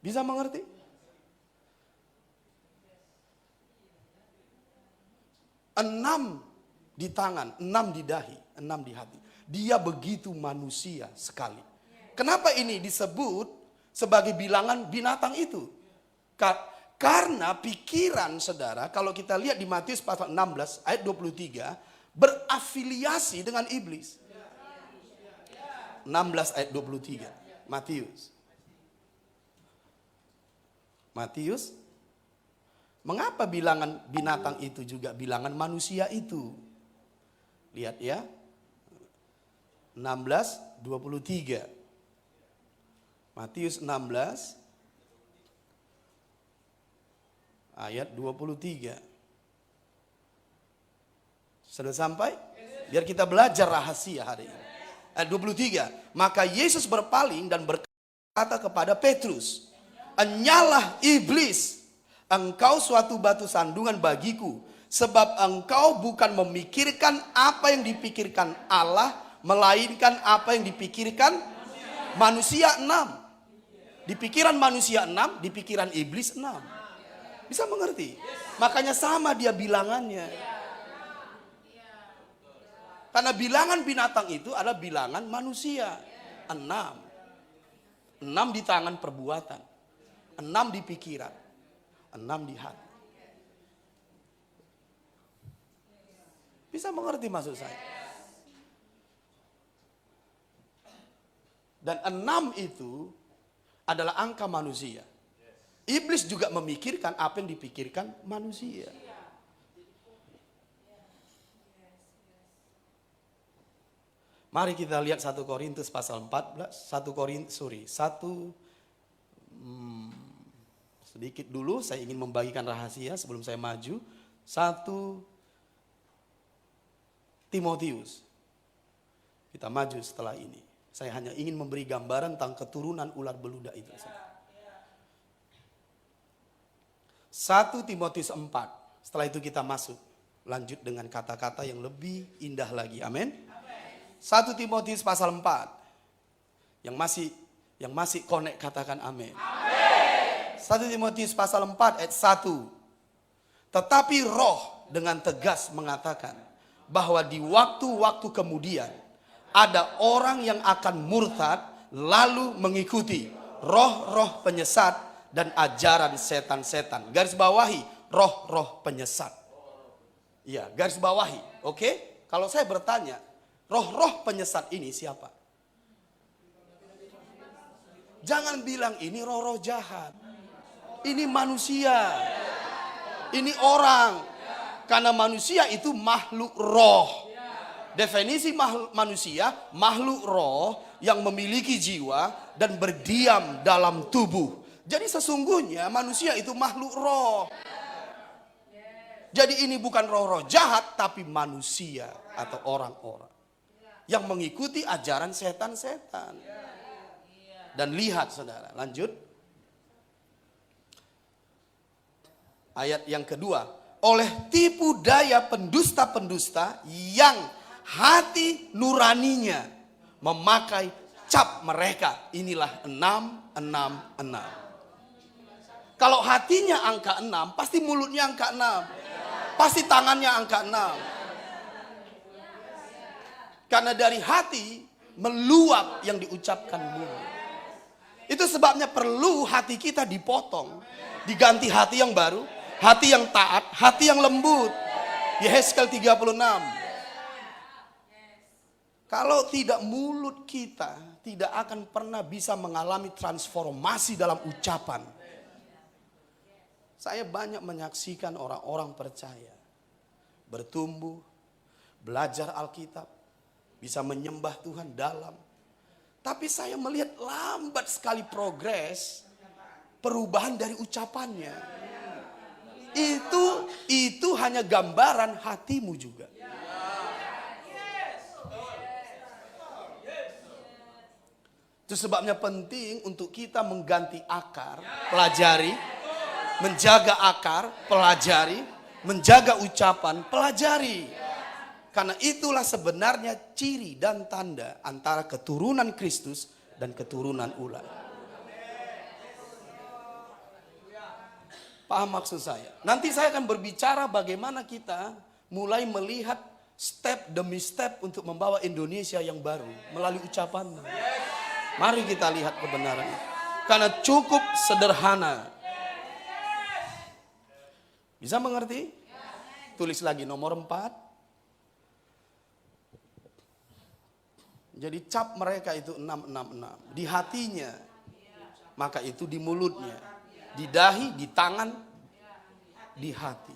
Bisa mengerti? 6 di tangan, 6 di dahi, 6 di hati. Dia begitu manusia sekali. Kenapa ini disebut sebagai bilangan binatang itu? Karena pikiran saudara, kalau kita lihat di Matius pasal 16 ayat 23, berafiliasi dengan iblis. 16 ayat 23, Matius. Mengapa bilangan binatang itu juga bilangan manusia itu? Lihat ya. 16:23. Matius 16 ayat 23. Sudah sampai? Biar kita belajar rahasia hari ini. Ayat 23. Maka Yesus berpaling dan berkata kepada Petrus, "Enyalah iblis, engkau suatu batu sandungan bagiku, sebab engkau bukan memikirkan apa yang dipikirkan Allah, melainkan apa yang dipikirkan manusia." 6. Di pikiran manusia 6, di pikiran iblis 6. Bisa mengerti? Makanya sama dia bilangannya. Karena bilangan binatang itu adalah bilangan manusia. 6. 6 di tangan perbuatan, 6 di pikiran, 6 di hati. Bisa mengerti maksud saya? Dan 6 itu adalah angka manusia. Iblis juga memikirkan apa yang dipikirkan manusia. Mari kita lihat 1 Korintus pasal 14. Sedikit dulu saya ingin membagikan rahasia sebelum saya maju. 1 Timotius. Kita maju setelah ini. Saya hanya ingin memberi gambaran tentang keturunan ular beludak itu. 1 Timotius 4. Setelah itu kita masuk. Lanjut dengan kata-kata yang lebih indah lagi. Amin. 1 Timotius pasal 4. Yang masih connect katakan amin. 1 1 Timotius pasal 4 ayat 1. Tetapi Roh dengan tegas mengatakan bahwa di waktu-waktu kemudian ada orang yang akan murtad lalu mengikuti roh-roh penyesat dan ajaran setan-setan. Garis bawahi, roh-roh penyesat. Ya, garis bawahi. Oke? Kalau saya bertanya, roh-roh penyesat ini siapa? Jangan bilang ini roh-roh jahat. Ini manusia. Ini orang. Karena manusia itu makhluk roh. Definisi manusia, makhluk roh yang memiliki jiwa dan berdiam dalam tubuh. Jadi sesungguhnya manusia itu makhluk roh. Jadi ini bukan roh-roh jahat, tapi manusia atau orang-orang yang mengikuti ajaran setan-setan. Dan lihat saudara, lanjut. Ayat yang kedua. Oleh tipu daya pendusta-pendusta yang hati nuraninya memakai cap mereka. Inilah 666. Kalau hatinya angka 6, pasti mulutnya angka 6. Pasti tangannya angka 6. Karena dari hati meluap yang diucapkan mulut. Itu sebabnya perlu hati kita dipotong. Diganti hati yang baru, hati yang taat, hati yang lembut. Yehezkel 36. Kalau tidak, mulut kita tidak akan pernah bisa mengalami transformasi dalam ucapan. Saya banyak menyaksikan orang-orang percaya bertumbuh, belajar Alkitab, bisa menyembah Tuhan dalam. Tapi saya melihat lambat sekali progres perubahan dari ucapannya. Itu hanya gambaran hatimu juga. Itu sebabnya penting untuk kita mengganti akar, pelajari, menjaga akar, pelajari, menjaga ucapan, pelajari. Karena itulah sebenarnya ciri dan tanda antara keturunan Kristus dan keturunan ular. Paham maksud saya? Nanti saya akan berbicara bagaimana kita mulai melihat step demi step untuk membawa Indonesia yang baru melalui ucapannya. Mari kita lihat kebenaran. Karena cukup sederhana. Bisa mengerti? Tulis lagi nomor 4. Jadi cap mereka itu 666. Di hatinya. Maka itu di mulutnya. Di dahi, di tangan, di hati.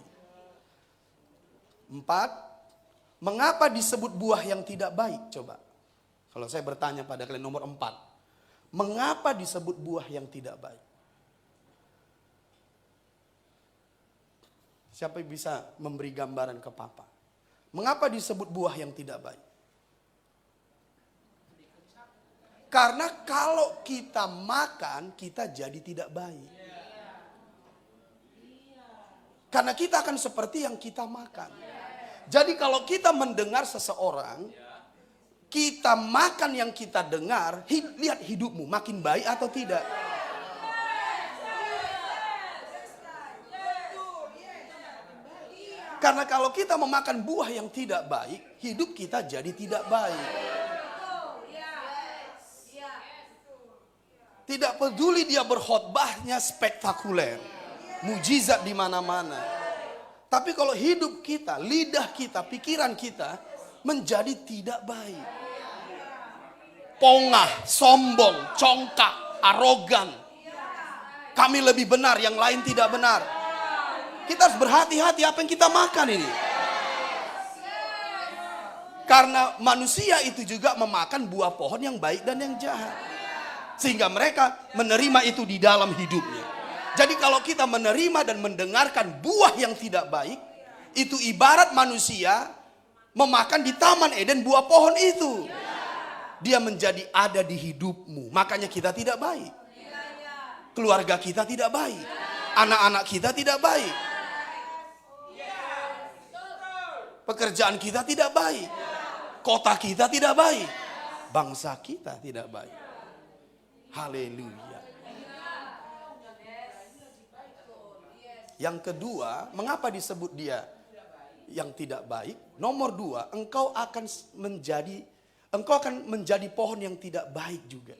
4. Mengapa disebut buah yang tidak baik? Coba. Kalau saya bertanya pada kalian nomor 4. Mengapa disebut buah yang tidak baik? Siapa yang bisa memberi gambaran ke Papa? Mengapa disebut buah yang tidak baik? Karena kalau kita makan, kita jadi tidak baik. Karena kita akan seperti yang kita makan. Jadi kalau kita mendengar seseorang, kita makan yang kita dengar, lihat hidupmu makin baik atau tidak. Karena kalau kita memakan buah yang tidak baik, hidup kita jadi tidak baik. Tidak peduli dia berkhotbahnya spektakuler, mujizat di mana-mana. Tapi kalau hidup kita, lidah kita, pikiran kita menjadi tidak baik. Pongah, sombong, congkak, arogan. Kami lebih benar, yang lain tidak benar. Kita harus berhati-hati apa yang kita makan ini. Karena manusia itu juga memakan buah pohon yang baik dan yang jahat. Sehingga mereka menerima itu di dalam hidupnya. Jadi kalau kita menerima dan mendengarkan buah yang tidak baik, itu ibarat manusia memakan di Taman Eden buah pohon itu. Dia menjadi ada di hidupmu. Makanya kita tidak baik. Keluarga kita tidak baik. Anak-anak kita tidak baik. Pekerjaan kita tidak baik. Kota kita tidak baik. Bangsa kita tidak baik. Haleluya. Yang kedua, mengapa disebut dia yang tidak baik? Nomor dua, engkau akan menjadi pohon yang tidak baik juga.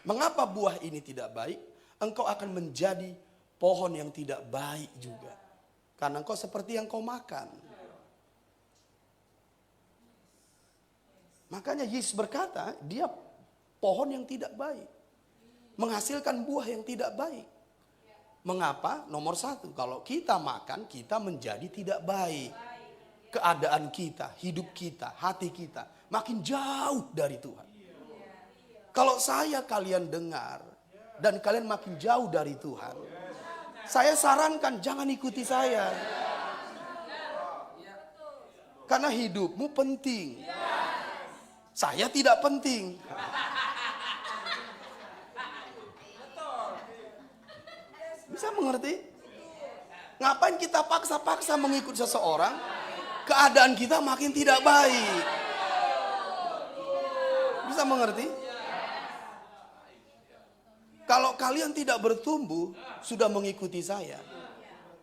Mengapa buah ini tidak baik? Engkau akan menjadi pohon yang tidak baik juga. Karena engkau seperti yang kau makan. Makanya Yesus berkata, dia pohon yang tidak baik. Menghasilkan buah yang tidak baik. Mengapa? Nomor satu, kalau kita makan, kita menjadi tidak baik. Keadaan kita, hidup kita, hati kita makin jauh dari Tuhan. Kalau kalian dengar dan kalian makin jauh dari Tuhan, saya sarankan jangan ikuti saya. Karena hidupmu penting. Saya tidak penting. Bisa mengerti? Ngapain kita paksa-paksa mengikut seseorang? Keadaan kita makin tidak baik. Bisa mengerti? Kalau kalian tidak bertumbuh, sudah mengikuti saya.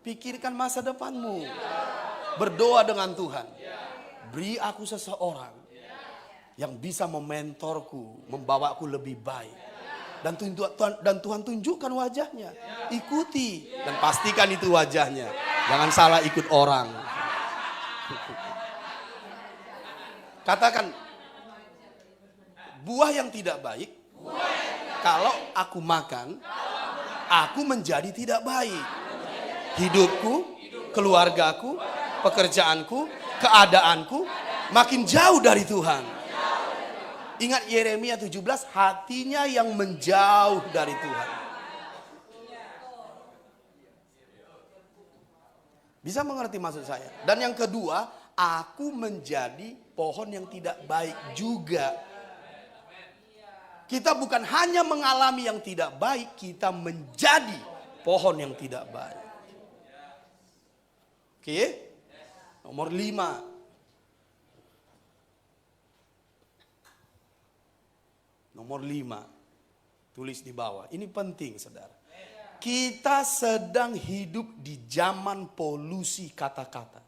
Pikirkan masa depanmu. Berdoa dengan Tuhan. Beri aku seseorang yang bisa mementorku, membawaku lebih baik. Dan Tuhan tunjukkan wajahnya. Ikuti dan pastikan itu wajahnya. Jangan salah ikut orang. Katakan, buah yang tidak baik, kalau aku makan, aku menjadi tidak baik. Hidupku, keluargaku, pekerjaanku, keadaanku makin jauh dari Tuhan. Ingat Yeremia 17, hatinya yang menjauh dari Tuhan. Bisa mengerti maksud saya? Dan yang kedua, aku menjadi pohon yang tidak baik juga. Kita bukan hanya mengalami yang tidak baik, kita menjadi pohon yang tidak baik. Oke? Nomor 5. Nomor 5. Tulis di bawah. Ini penting, saudara. Kita sedang hidup di zaman polusi kata-kata.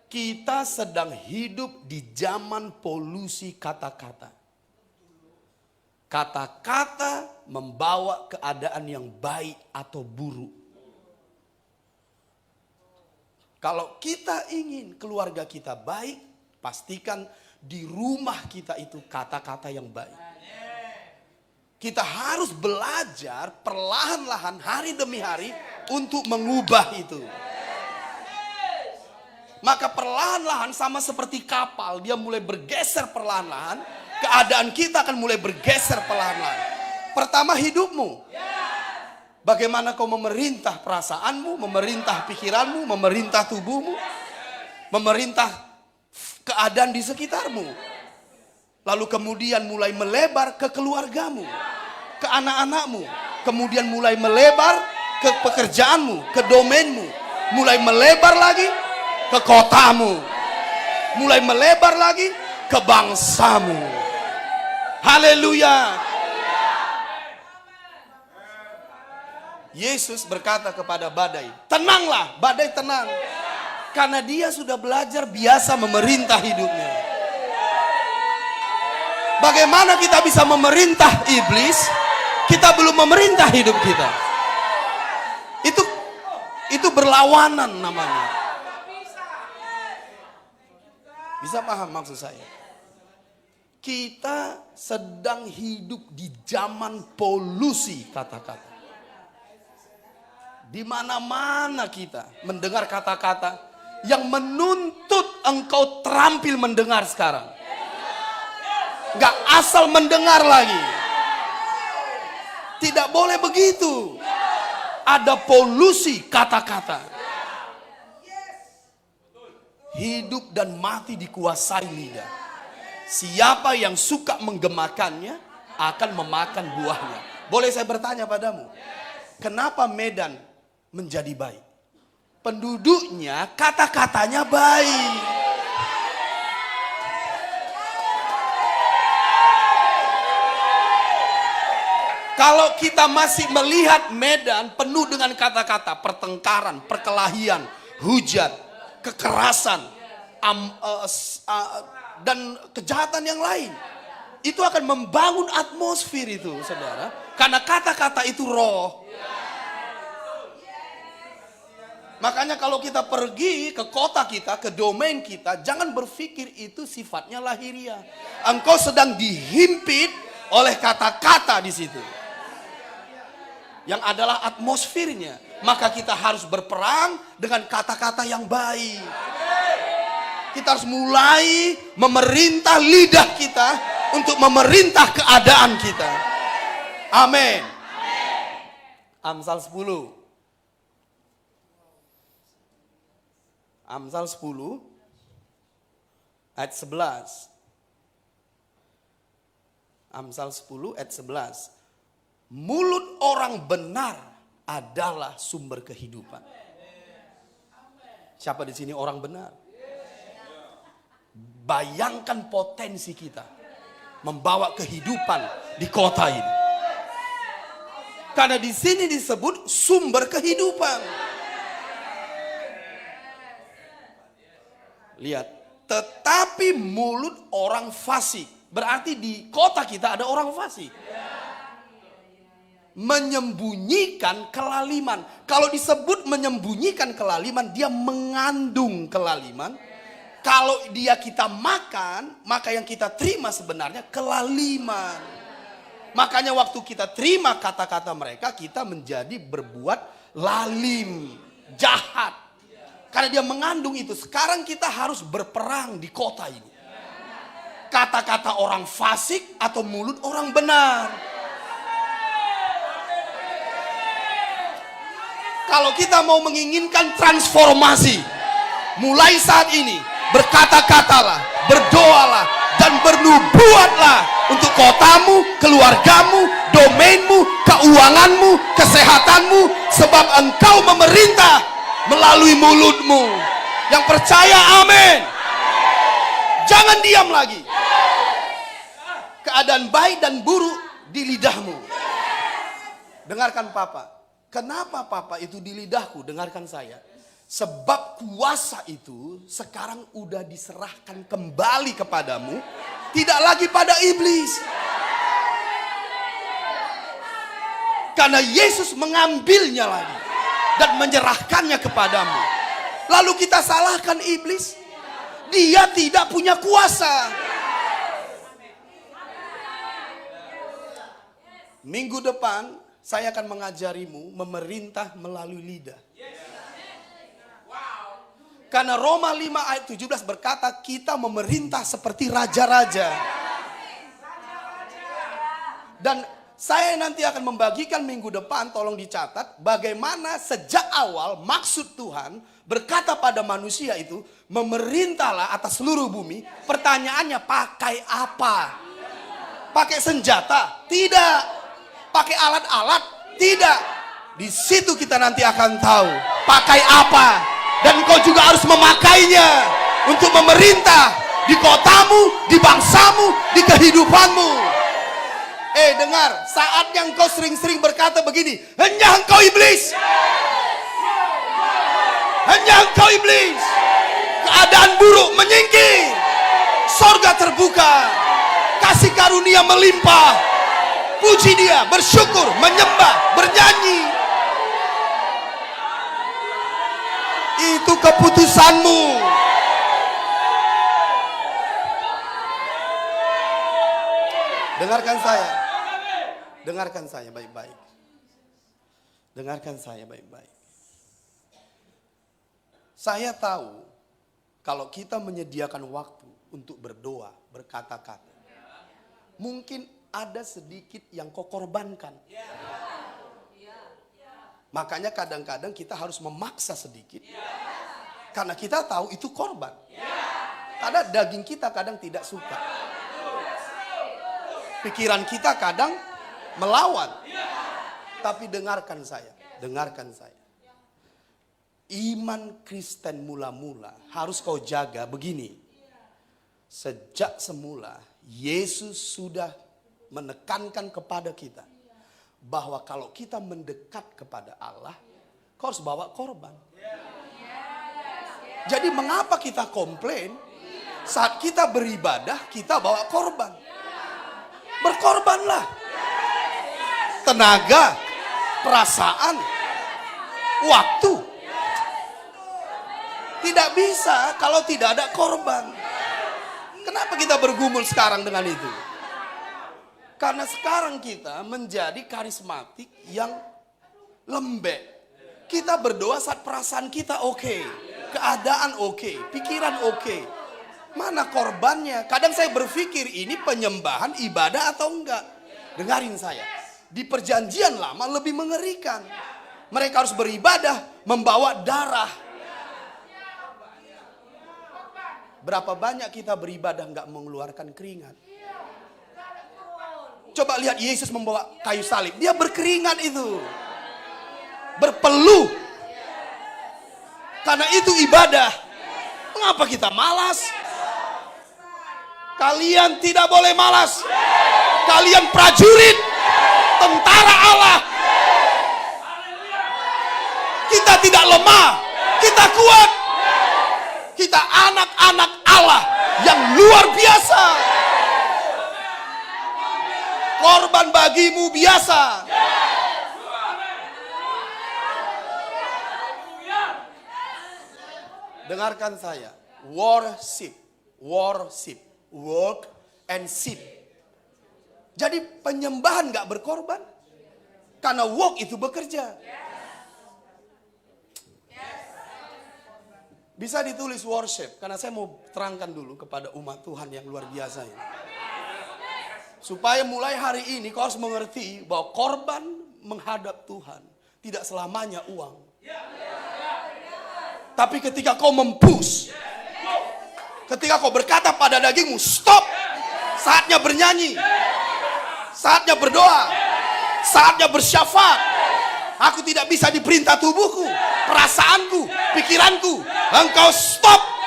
Kita sedang hidup di zaman polusi kata-kata. Kata-kata membawa keadaan yang baik atau buruk. Kalau kita ingin keluarga kita baik, pastikan di rumah kita itu kata-kata yang baik. Kita harus belajar perlahan-lahan hari demi hari untuk mengubah itu. Maka perlahan-lahan sama seperti kapal, dia mulai bergeser perlahan-lahan. Keadaan kita akan mulai bergeser perlahan-lahan. Pertama hidupmu. Bagaimana kau memerintah perasaanmu, memerintah pikiranmu, memerintah tubuhmu, memerintah keadaan di sekitarmu. Lalu kemudian mulai melebar ke keluargamu, ke anak-anakmu. Kemudian mulai melebar ke pekerjaanmu, ke domainmu. Mulai melebar lagi ke kotamu. Mulai melebar lagi ke bangsamu. Haleluya. Yesus berkata kepada badai, tenanglah, badai tenang. Karena dia sudah belajar biasa memerintah hidupnya. Bagaimana kita bisa memerintah iblis? Kita belum memerintah hidup kita. Itu berlawanan namanya. Bisa paham maksud saya? Kita sedang hidup di zaman polusi kata-kata. Di mana-mana kita mendengar kata-kata yang menuntut engkau terampil mendengar sekarang. Gak asal mendengar lagi. Tidak boleh begitu. Ada polusi kata-kata. Hidup dan mati dikuasai lidah. Siapa yang suka menggemakannya akan memakan buahnya. Boleh saya bertanya padamu? Kenapa Medan menjadi baik? Penduduknya kata-katanya baik. Kalau kita masih melihat medan penuh dengan kata-kata pertengkaran, perkelahian, hujat, kekerasan, dan kejahatan yang lain, itu akan membangun atmosfer itu, saudara. Karena kata-kata itu roh. Makanya kalau kita pergi ke kota kita, ke domain kita, jangan berpikir itu sifatnya lahiriah. Engkau sedang dihimpit oleh kata-kata di situ, yang adalah atmosfernya. Maka kita harus berperang dengan kata-kata yang baik. Kita harus mulai memerintah lidah kita untuk memerintah keadaan kita. Amin. Amsal 10. Amsal 10 ayat 11. Amsal 10 ayat 11. Mulut orang benar adalah sumber kehidupan. Siapa di sini orang benar? Bayangkan potensi kita membawa kehidupan di kota ini. Karena di sini disebut sumber kehidupan. Lihat, tetapi mulut orang fasik. Berarti di kota kita ada orang fasik. Menyembunyikan kelaliman. Kalau disebut menyembunyikan kelaliman, dia mengandung kelaliman. Kalau dia kita makan, maka yang kita terima sebenarnya kelaliman. Makanya waktu kita terima kata-kata mereka, kita menjadi berbuat lalim, jahat. Karena dia mengandung itu. Sekarang kita harus berperang di kota ini. Kata-kata orang fasik atau mulut orang benar. Kalau kita mau menginginkan transformasi, mulai saat ini berkata-katalah, berdoalah, dan bernubuatlah untuk kotamu, keluargamu, domainmu, keuanganmu, kesehatanmu, sebab engkau memerintah melalui mulutmu. Yang percaya amin. Jangan diam lagi. Keadaan baik dan buruk di lidahmu. Dengarkan Papa. Kenapa Papa itu di lidahku? Dengarkan saya. Sebab kuasa itu sekarang udah diserahkan kembali kepadamu. Tidak lagi pada iblis. Karena Yesus mengambilnya lagi dan menyerahkannya kepadamu. Lalu kita salahkan iblis. Dia tidak punya kuasa. Minggu depan saya akan mengajarimu memerintah melalui lidah. Karena Roma 5 ayat 17 berkata kita memerintah seperti raja-raja. Dan saya nanti akan membagikan minggu depan, tolong dicatat, bagaimana sejak awal maksud Tuhan berkata pada manusia itu, memerintahlah atas seluruh bumi. Pertanyaannya, pakai apa? Pakai senjata? Tidak. Pakai alat-alat? Tidak. Di situ kita nanti akan tahu pakai apa. Dan kau juga harus memakainya untuk memerintah di kotamu, di bangsamu, di kehidupanmu. Dengar, saat yang kau sering-sering berkata begini, hanya engkau iblis. Hanya engkau iblis. Keadaan buruk menyingkir. Sorga terbuka. Kasih karunia melimpah. Puji dia, bersyukur, menyembah, bernyanyi. Itu keputusanmu. Dengarkan saya. Dengarkan saya baik-baik. Dengarkan saya baik-baik. Saya tahu kalau kita menyediakan waktu untuk berdoa, berkata-kata, mungkin ada sedikit yang kau korbankan. Makanya kadang-kadang kita harus memaksa sedikit. Karena kita tahu itu korban. Karena daging kita kadang tidak suka. Pikiran kita kadang melawan. Tapi dengarkan saya. Dengarkan saya. Iman Kristen mula-mula harus kau jaga begini. Sejak semula Yesus sudah menekankan kepada kita bahwa kalau kita mendekat kepada Allah, kau harus bawa korban. Jadi mengapa kita komplain saat kita beribadah kita bawa korban? Berkorbanlah. Tenaga, perasaan, waktu. Tidak bisa kalau tidak ada korban. Kenapa kita bergumul sekarang dengan itu? Karena sekarang kita menjadi karismatik yang lembek. Kita berdoa saat perasaan kita oke, keadaan oke, pikiran oke. Mana korbannya? Kadang saya berpikir ini penyembahan ibadah atau enggak. Dengarin saya. Di perjanjian lama lebih mengerikan. Mereka harus beribadah membawa darah. Berapa banyak kita beribadah enggak mengeluarkan keringat? Coba lihat Yesus membawa kayu salib. Dia berkeringat itu. Berpeluh. Karena itu ibadah. Mengapa kita malas? Kalian tidak boleh malas. Kalian prajurit tentara Allah. Kita tidak lemah. Kita kuat. Kita anak-anak Allah yang luar biasa. Korban bagimu biasa. Dengarkan saya. Worship. Worship. Work and sip. Jadi penyembahan gak berkorban. Karena work itu bekerja. Bisa ditulis worship. Karena saya mau terangkan dulu kepada umat Tuhan yang luar biasa ini. Supaya mulai hari ini kau harus mengerti bahwa korban menghadap Tuhan tidak selamanya uang. Tapi ketika kau mempush, ketika kau berkata pada dagingmu, stop, saatnya bernyanyi, saatnya berdoa, saatnya bersyafaat. Aku tidak bisa diperintah tubuhku, perasaanku, pikiranku. Engkau stop.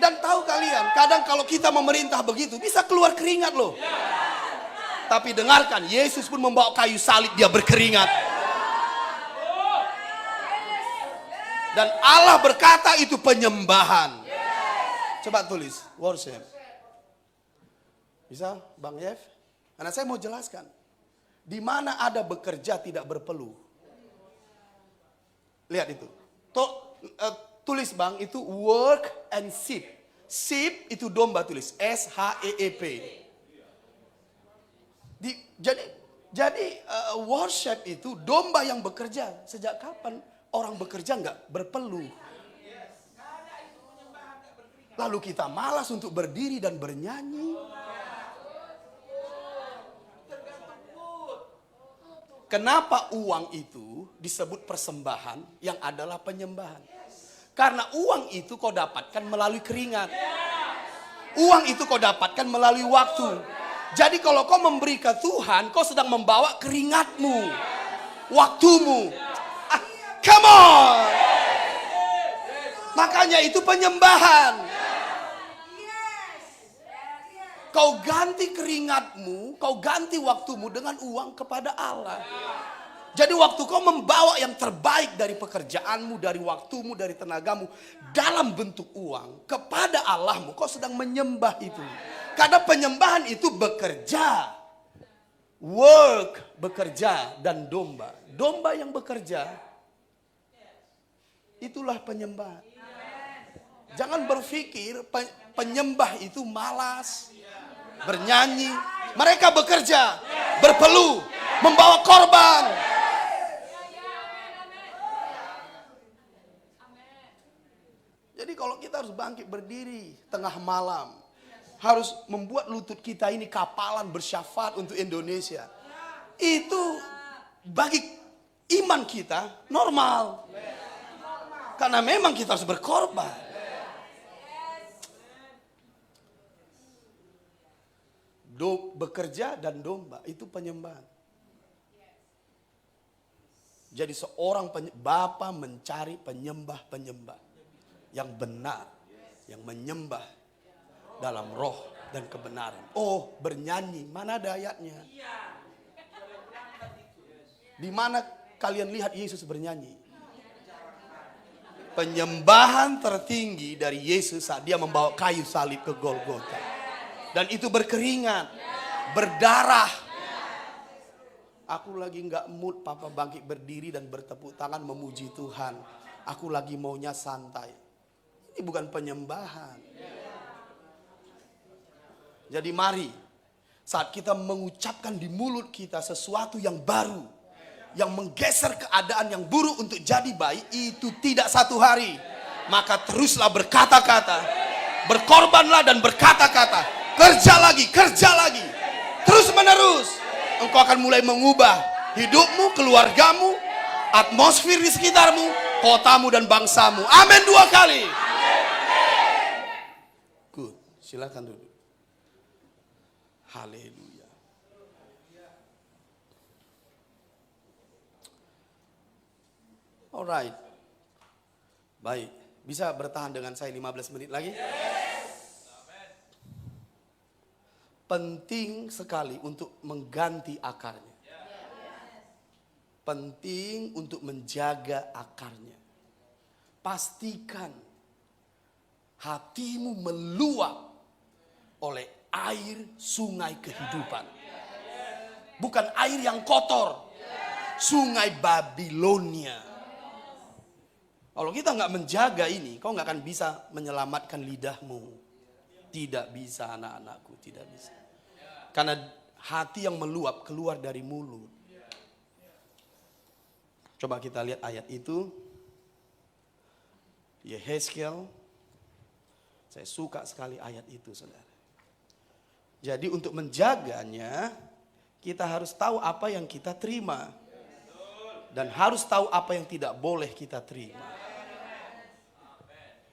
Dan tahu kalian, kadang kalau kita memerintah begitu, bisa keluar keringat loh. Tapi dengarkan, Yesus pun membawa kayu salib, dia berkeringat. Dan Allah berkata itu penyembahan. Coba tulis, worship. Bisa Bang Yev? Karena saya mau jelaskan. Di mana ada bekerja tidak berpeluh. Lihat itu. Tulis Bang, itu work and sheep. Sheep itu domba, tulis S-H-E-E-P. Jadi worship itu domba yang bekerja. Sejak kapan orang bekerja nggak berpeluh? Lalu kita malas untuk berdiri dan bernyanyi. Kenapa uang itu disebut persembahan yang adalah penyembahan? Karena uang itu kau dapatkan melalui keringat. Uang itu kau dapatkan melalui waktu. Jadi kalau kau memberi ke Tuhan, kau sedang membawa keringatmu, waktumu. Come on. Makanya itu penyembahan. Kau ganti keringatmu, kau ganti waktumu dengan uang kepada Allah. Jadi waktu kau membawa yang terbaik dari pekerjaanmu, dari waktumu, dari tenagamu dalam bentuk uang kepada Allahmu, kau sedang menyembah itu. Karena penyembahan itu bekerja. Work, bekerja, dan domba. Domba yang bekerja, itulah penyembah. Jangan berpikir penyembah itu malas, bernyanyi. Mereka bekerja, berpeluh, membawa korban. Jadi kalau kita harus bangkit berdiri tengah malam, harus membuat lutut kita ini kapalan bersyafaat untuk Indonesia. Itu bagi iman kita normal. Karena memang kita harus berkorban. Bekerja dan domba itu penyembahan. Jadi seorang bapa mencari penyembah-penyembah yang benar, yang menyembah dalam roh dan kebenaran. Oh, bernyanyi, mana ada ayatnya? Di mana kalian lihat Yesus bernyanyi? Penyembahan tertinggi dari Yesus saat dia membawa kayu salib ke Golgota. Dan itu berkeringat, berdarah. Aku lagi nggak mood papa bangkit berdiri dan bertepuk tangan memuji Tuhan. Aku lagi maunya santai. Ini bukan penyembahan. Jadi mari, saat kita mengucapkan di mulut kita sesuatu yang baru, yang menggeser keadaan yang buruk untuk jadi baik, itu tidak satu hari. Maka teruslah berkata-kata, berkorbanlah dan berkata-kata, kerja lagi, terus menerus. Engkau akan mulai mengubah hidupmu, keluargamu, atmosfer di sekitarmu, kotamu dan bangsamu. Amin 2 kali. Good, silakan duduk. Haleluya. Alright. Baik, bisa bertahan dengan saya 15 menit lagi? Penting sekali untuk mengganti akarnya. Penting untuk menjaga akarnya. Pastikan hatimu meluap oleh air sungai kehidupan. Bukan air yang kotor. Sungai Babilonia. Kalau kita nggak menjaga ini, kau nggak akan bisa menyelamatkan lidahmu. Tidak bisa anak-anakku, tidak bisa. Karena hati yang meluap keluar dari mulut. Coba kita lihat ayat itu. Yehezkiel. Saya suka sekali ayat itu, saudara. Jadi untuk menjaganya, kita harus tahu apa yang kita terima. Dan harus tahu apa yang tidak boleh kita terima.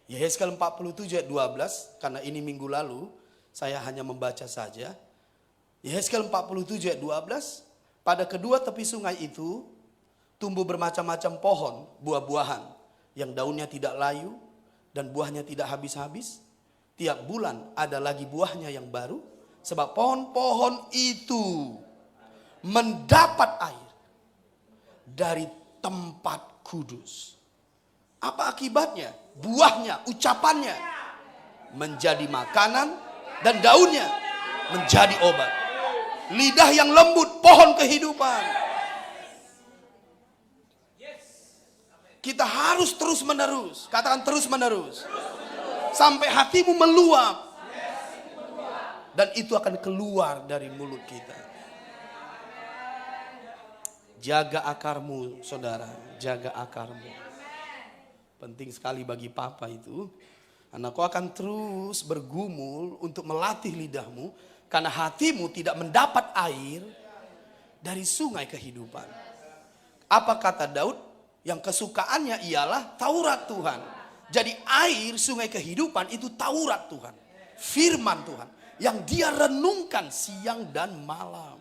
Yehezkiel 47 ayat 12, karena ini minggu lalu, saya hanya membaca saja. Yehezkiel 47 ayat 12, pada kedua tepi sungai itu, tumbuh bermacam-macam pohon, buah-buahan, yang daunnya tidak layu, dan buahnya tidak habis-habis. Tiap bulan ada lagi buahnya yang baru, sebab pohon-pohon itu mendapat air dari tempat kudus. Apa akibatnya? Buahnya, ucapannya menjadi makanan dan daunnya menjadi obat. Lidah yang lembut, pohon kehidupan. Kita harus terus menerus, katakan terus menerus. Sampai hatimu meluap. Dan itu akan keluar dari mulut kita. Jaga akarmu, saudara. Jaga akarmu. Penting sekali bagi papa itu. Anakku akan terus bergumul untuk melatih lidahmu. Karena hatimu tidak mendapat air dari sungai kehidupan. Apa kata Daud? Yang kesukaannya ialah Taurat Tuhan. Jadi air sungai kehidupan itu Taurat Tuhan. Firman Tuhan. Yang dia renungkan siang dan malam.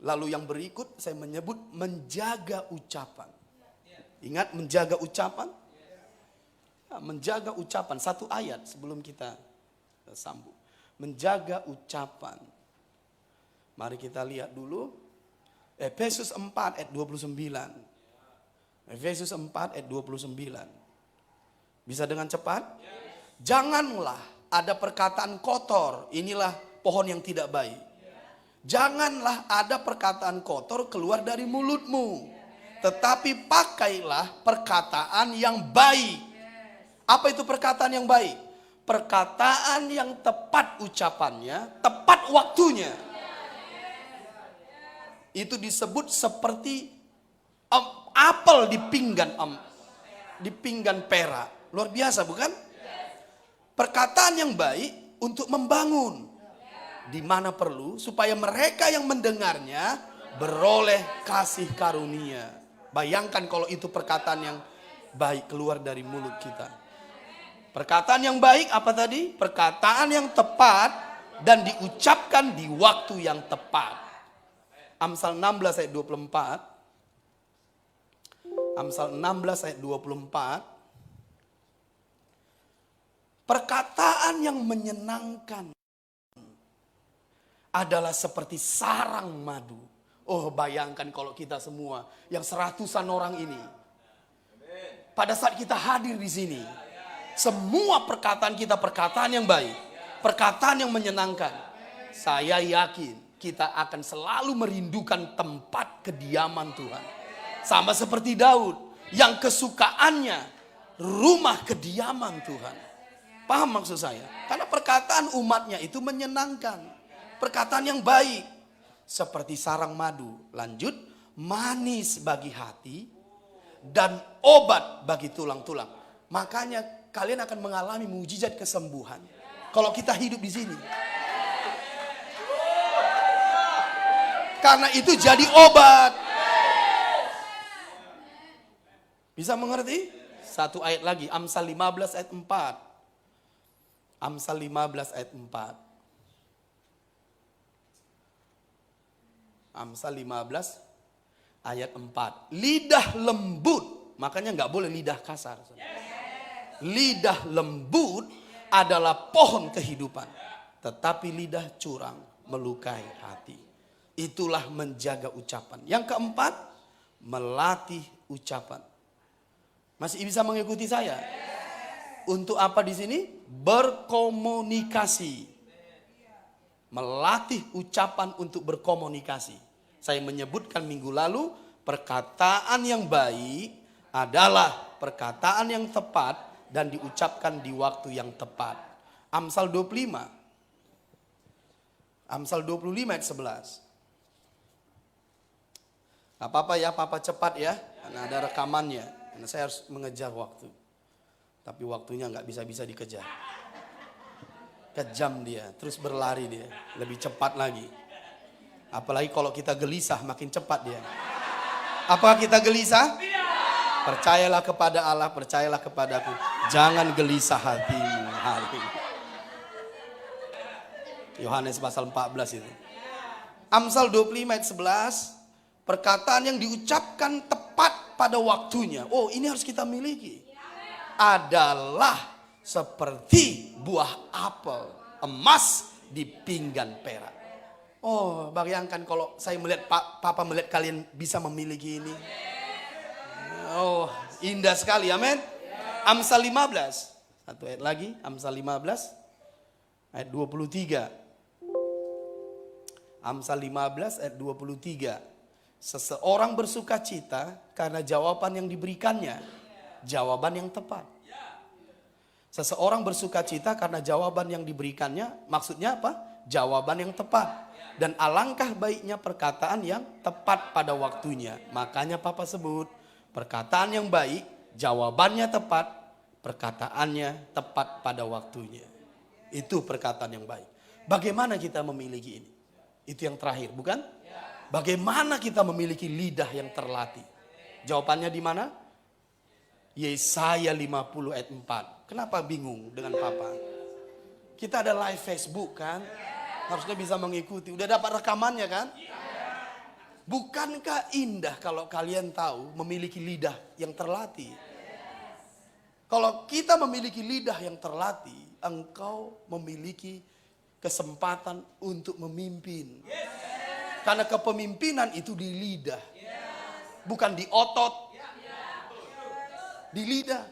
Lalu yang berikut saya menyebut menjaga ucapan. Ingat menjaga ucapan? Ya, menjaga ucapan. Satu ayat sebelum kita sambung. Menjaga ucapan. Mari kita lihat dulu. Efesus 4 ayat 29. Efesus 4 ayat 29. Bisa dengan cepat? Janganlah ada perkataan kotor. Inilah pohon yang tidak baik. Janganlah ada perkataan kotor keluar dari mulutmu. Tetapi pakailah perkataan yang baik. Apa itu perkataan yang baik? Perkataan yang tepat ucapannya, tepat waktunya. Itu disebut seperti apel di pinggan perak. Luar biasa bukan? Perkataan yang baik untuk membangun. Di mana perlu supaya mereka yang mendengarnya beroleh kasih karunia. Bayangkan kalau itu perkataan yang baik keluar dari mulut kita. Perkataan yang baik apa tadi? Perkataan yang tepat dan diucapkan di waktu yang tepat. Amsal 16 ayat 24. Amsal 16 ayat 24. Perkataan yang menyenangkan adalah seperti sarang madu Oh, bayangkan kalau kita semua yang seratusan orang ini, pada saat kita hadir di sini, semua perkataan kita perkataan yang baik, perkataan yang menyenangkan. Saya yakin kita akan selalu merindukan tempat kediaman Tuhan. Sama seperti Daud yang kesukaannya rumah kediaman Tuhan. Paham maksud saya? Karena perkataan umatnya itu menyenangkan. Perkataan yang baik. Seperti sarang madu. Lanjut, manis bagi hati dan obat bagi tulang-tulang. Makanya kalian akan mengalami mujizat kesembuhan kalau kita hidup di sini. Karena itu jadi obat. Bisa mengerti? Satu ayat lagi, Amsal 15 ayat 4. Amsal 15 ayat 4. Amsal 15 ayat 4. Lidah lembut, makanya nggak boleh lidah kasar. Lidah lembut adalah pohon kehidupan, tetapi lidah curang melukai hati. Itulah menjaga ucapan. Yang keempat, melatih ucapan. Masih bisa mengikuti saya? Untuk apa di sini? Berkomunikasi. Melatih ucapan untuk berkomunikasi. Saya menyebutkan minggu lalu, perkataan yang baik adalah perkataan yang tepat dan diucapkan di waktu yang tepat. Amsal 25. Amsal 25 ayat 11. Gak apa-apa ya, papa cepat ya, karena ada rekamannya. Karena saya harus mengejar waktu. Tapi waktunya gak bisa-bisa dikejar. Kejam dia, terus berlari dia, lebih cepat lagi. Apalagi kalau kita gelisah, makin cepat dia. Apakah kita gelisah? Percayalah kepada Allah, percayalah kepadaku. Jangan gelisah hatimu. Yohanes pasal 14 itu. Amsal 25 ayat 11. Perkataan yang diucapkan tepat pada waktunya. Oh, ini harus kita miliki. Adalah seperti buah apel emas di pinggan perak. Oh, bayangkan kalau saya melihat papa melihat kalian bisa memiliki ini. Oh, indah sekali, amin. Amsal 15. Satu ayat lagi, Amsal 15 ayat 23. Amsal 15 ayat 23. Seseorang bersuka cita karena jawaban yang diberikannya. Jawaban yang tepat. Seseorang bersuka cita karena jawaban yang diberikannya. Maksudnya apa? Jawaban yang tepat. Dan alangkah baiknya perkataan yang tepat pada waktunya. Makanya papa sebut perkataan yang baik, jawabannya tepat, perkataannya tepat pada waktunya. Itu perkataan yang baik. Bagaimana kita memiliki ini? Itu yang terakhir, bukan? Bagaimana kita memiliki lidah yang terlatih? Jawabannya di mana? Yesaya 50 ayat 4. Kenapa bingung dengan papa? Kita ada live Facebook kan? Harusnya bisa mengikuti. Udah dapat rekamannya kan? Bukankah indah kalau kalian tahu memiliki lidah yang terlatih? Kalau kita memiliki lidah yang terlatih, engkau memiliki kesempatan untuk memimpin. Karena kepemimpinan itu di lidah. Bukan di otot. Di lidah.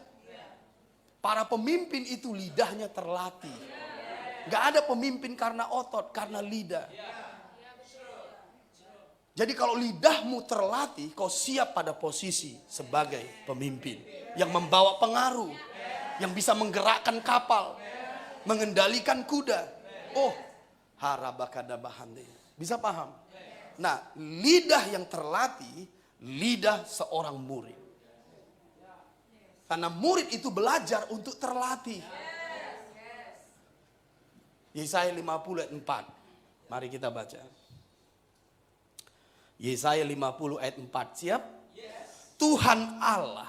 Para pemimpin itu lidahnya terlatih. Gak ada pemimpin karena otot, karena lidah. Jadi kalau lidahmu terlatih, kau siap pada posisi sebagai pemimpin. Yang membawa pengaruh. Yang bisa menggerakkan kapal. Mengendalikan kuda. Oh, harabakadabahande. Bisa paham? Nah, lidah yang terlatih, lidah seorang murid. Karena murid itu belajar untuk terlatih. Yesaya 50 ayat 4. Mari kita baca. Yesaya 50 ayat 4. Siap? Tuhan Allah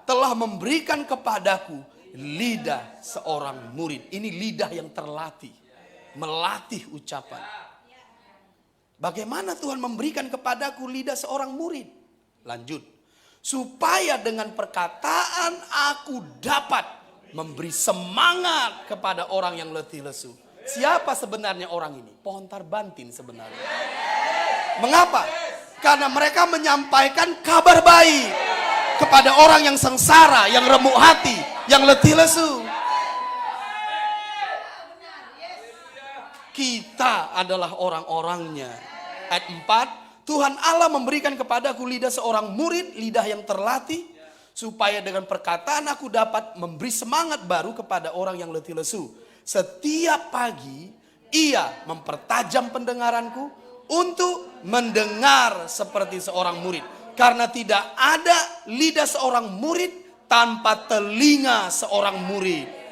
telah memberikan kepadaku lidah seorang murid. Ini lidah yang terlatih. Melatih ucapan. Bagaimana Tuhan memberikan kepadaku lidah seorang murid? Lanjut. Supaya dengan perkataan aku dapat memberi semangat kepada orang yang letih lesu. Siapa sebenarnya orang ini? Pohon tarbantin sebenarnya. Mengapa? Karena mereka menyampaikan kabar baik kepada orang yang sengsara, yang remuk hati, yang letih lesu. Kita adalah orang-orangnya. Ayat 4, Tuhan Allah memberikan kepadaku lidah seorang murid, lidah yang terlatih, supaya dengan perkataan aku dapat memberi semangat baru kepada orang yang letih lesu. Setiap pagi ia mempertajam pendengaranku untuk mendengar seperti seorang murid. Karena tidak ada lidah seorang murid tanpa telinga seorang murid.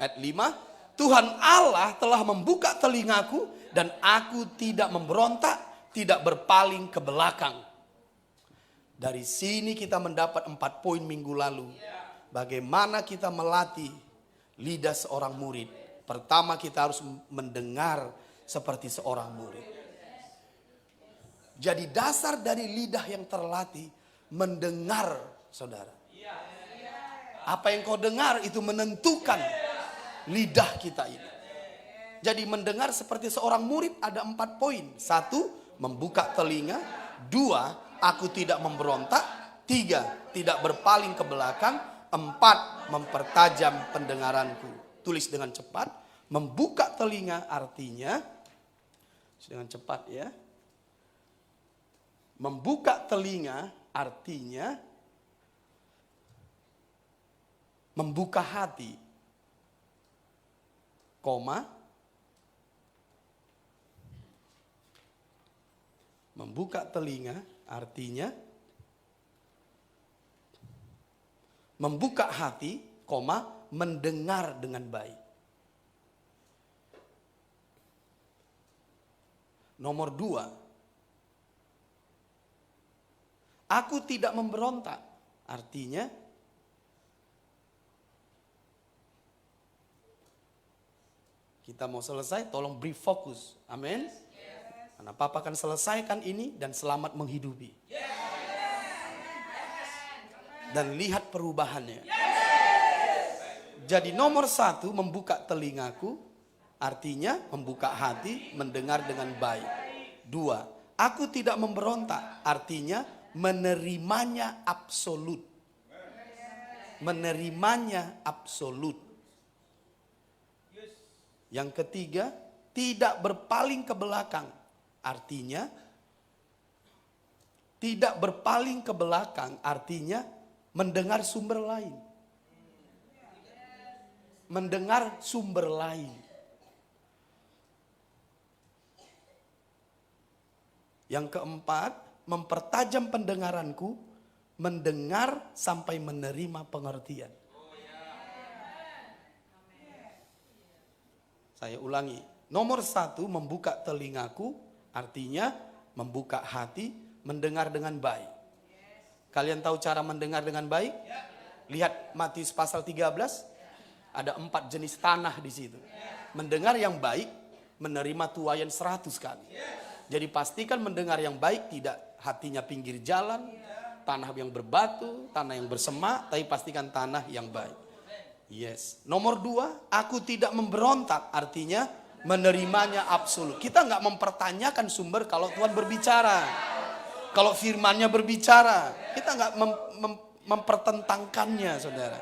Ayat 5, Tuhan Allah telah membuka telingaku dan aku tidak memberontak, tidak berpaling ke belakang. Dari sini kita mendapat 4 poin minggu lalu. Bagaimana kita melatih lidah seorang murid. Pertama, kita harus mendengar seperti seorang murid. Jadi dasar dari lidah yang terlatih mendengar, saudara. Apa yang kau dengar itu menentukan lidah kita ini. Jadi mendengar seperti seorang murid ada 4 poin. 1, membuka telinga. 2, aku tidak memberontak. 3, tidak berpaling ke belakang. 4, mempertajam pendengaranku. Tulis dengan cepat. Membuka telinga artinya, dengan cepat ya. Membuka telinga artinya membuka hati. Membuka telinga artinya membuka hati, mendengar dengan baik. Nomor 2, aku tidak memberontak artinya kita mau selesai, tolong beri fokus. Amin. Karena Papa akan selesaikan ini dan selamat menghidupi. Dan lihat perubahannya. Jadi nomor 1, membuka telingaku. Artinya membuka hati, mendengar dengan baik. 2, aku tidak memberontak. Artinya menerimanya absolut. Menerimanya absolut. Yang ketiga, tidak berpaling ke belakang. Artinya, tidak berpaling ke belakang artinya mendengar sumber lain. Mendengar sumber lain. Yang keempat, mempertajam pendengaranku, mendengar sampai menerima pengertian. Saya ulangi, nomor 1, membuka telingaku, artinya membuka hati, mendengar dengan baik. Kalian tahu cara mendengar dengan baik? Lihat Matius pasal 13, ada 4 jenis tanah di situ. Mendengar yang baik, menerima tuaian 100 kali. Jadi pastikan mendengar yang baik, tidak hatinya pinggir jalan, tanah yang berbatu, tanah yang bersemak, tapi pastikan tanah yang baik. Yes. Nomor 2, aku tidak memberontak, artinya menerimanya absolut. Kita nggak mempertanyakan sumber kalau Tuhan berbicara. Kalau firman-Nya berbicara, kita nggak mempertentangkannya, saudara.